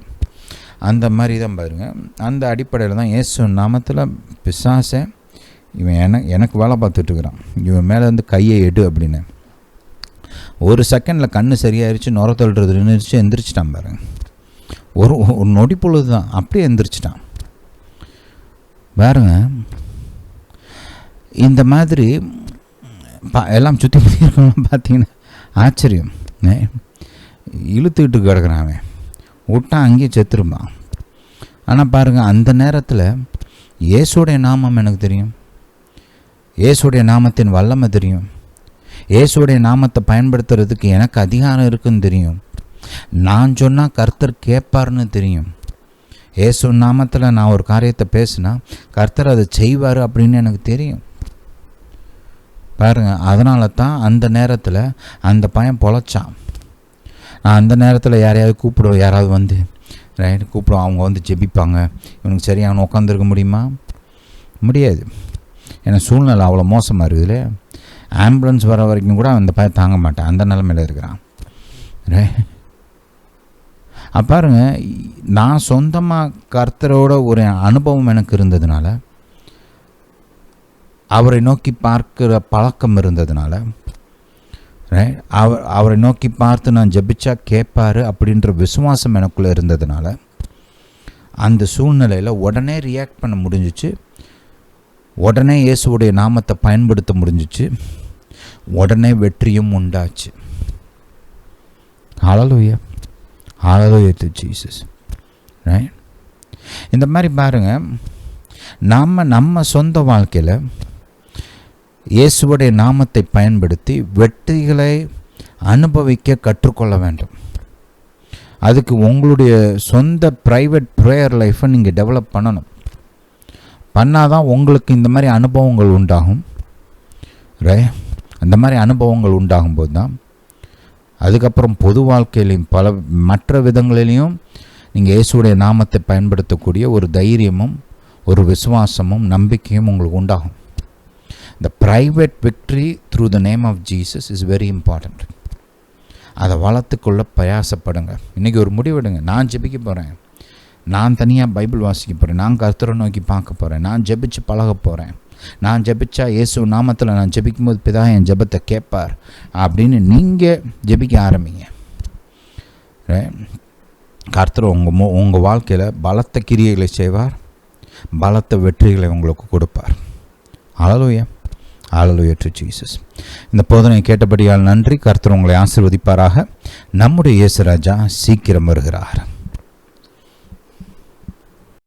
அந்த மாதிரி தான் பாருங்கள், அந்த அடிப்படையில் தான் இயேசு நாமத்தில் பிசாசை இவன் எனக்கு வேலை பார்த்துட்ருக்குறான், இவன் மேலே வந்து கையை எடு அப்படின்னு. ஒரு செகண்டில் கண்ணு சரியாயிருச்சு, நுர தள்ளுறது நின்றுச்சு, எந்திரிச்சிட்டான் பாருங்க. ஒரு நொடி பொழுது தான் அப்படியே எந்திரிச்சிட்டான் பாருங்க. இந்த மாதிரி எல்லாம் சுற்றி இருக்கவங்களாம் பார்த்தீங்கன்னா ஆச்சரியம், இழுத்துக்கிட்டு கிடக்குறான், அவன் விட்டான் அங்கேயே செத்துருப்பான். ஆனால் பாருங்கள், அந்த நேரத்தில் இயேசுடைய நாமம் எனக்கு தெரியும், இயேசுடைய நாமத்தின் வல்லமை தெரியும், இயேசுடைய நாமத்தை பயன்படுத்துறதுக்கு எனக்கு அதிகாரம் இருக்குன்னு தெரியும், நான் சொன்னால் கர்த்தர் கேட்பார்னு தெரியும். இயேசு நாமத்தில் நான் ஒரு காரியத்தை பேசினா கர்த்தர் அதை செய்வார் அப்படின்னு எனக்கு தெரியும் பாருங்கள். அதனால தான் அந்த நேரத்தில் அந்த பையன் பொழைச்சான். நான் அந்த நேரத்தில் யாரையாவது கூப்பிடுவோம், யாராவது வந்து ரைட் கூப்பிடுவோம், அவங்க வந்து ஜெபிப்பாங்க, இவனுக்கு சரியான உட்காந்துருக்க முடியுமா? முடியாது. ஏன்னா சூழ்நிலை அவ்வளோ மோசமாக இருக்குது இல்லையா. ஆம்புலன்ஸ் வர வரைக்கும் கூட அந்த பையன் தாங்க மாட்டான், அந்த நிலைமையில் இருக்கிறான். பாருங்க, நான் சொந்தமாக கர்த்தரோட ஒரு அனுபவம் எனக்கு இருந்ததுனால, அவரை நோக்கி பார்க்கிற பழக்கம் இருந்ததுனால, அவரை நோக்கி பார்த்து நான் ஜெபிச்சா கேட்பார் அப்படின்ற விசுவாசம் எனக்குள்ளே இருந்ததுனால அந்த சூழ்நிலையில் உடனே ரியாக்ட் பண்ண முடிஞ்சிச்சு, உடனே இயேசுவுடைய நாமத்தை பயன்படுத்த முடிஞ்சிச்சு, உடனே வெற்றியும் உண்டாச்சு. ஹல்லேலூயா, ஹல்லேலூயா டு ஜீசஸ். ரைட், இந்த மாதிரி பாருங்கள், நம்ம சொந்த வாழ்க்கையில் இயேசுவுடைய நாமத்தை பயன்படுத்தி வெற்றிகளை அனுபவிக்க கற்றுக்கொள்ள வேண்டும். அதுக்கு உங்களுடைய சொந்த ப்ரைவேட் ப்ரேயர் லைஃப்பை நீங்கள் டெவலப் பண்ணணும். பண்ணாதான் உங்களுக்கு இந்த மாதிரி அனுபவங்கள் உண்டாகும். அந்த மாதிரி அனுபவங்கள் உண்டாகும்போது தான் அதுக்கப்புறம் பொது வாழ்க்கையிலையும் பல மற்ற விதங்களிலையும் நீங்கள் இயேசுடைய நாமத்தை பயன்படுத்தக்கூடிய ஒரு தைரியமும் ஒரு விசுவாசமும் நம்பிக்கையும் உங்களுக்கு உண்டாகும். The private victory through the name of Jesus is very important. அதை வளர்த்துக்கொள்ள பிரயாசப்படுங்க. இன்றைக்கி ஒரு முடிவெடுங்க, நான் ஜெபிக்க போகிறேன், நான் தனியாக பைபிள் வாசிக்க போகிறேன், நான் கர்த்தரை நோக்கி பார்க்க போகிறேன், நான் ஜெபிச்சு பழக போகிறேன், நான் ஜெபிச்சா இயேசு நாமத்தில் நான் ஜெபிக்கும் போது பிதா என் ஜெபத்தை கேட்பார் அப்படின்னு நீங்கள் ஜெபிக்க ஆரம்பிங்க. கர்த்தர் உங்கள் வாழ்க்கையில் பலத்த கிரியைகளை செய்வார், பலத்த வெற்றிகளை உங்களுக்கு கொடுப்பார். ஹல்லேலூயா, ஹல்லேலூயா டு ஜீசஸ். இந்த போதனை கேட்டபடியால் நன்றி. கர்த்தர் உங்களை ஆசீர்வதிப்பாராக. நம்முடைய இயேசு ராஜா சீக்கிரம் வருகிறார்.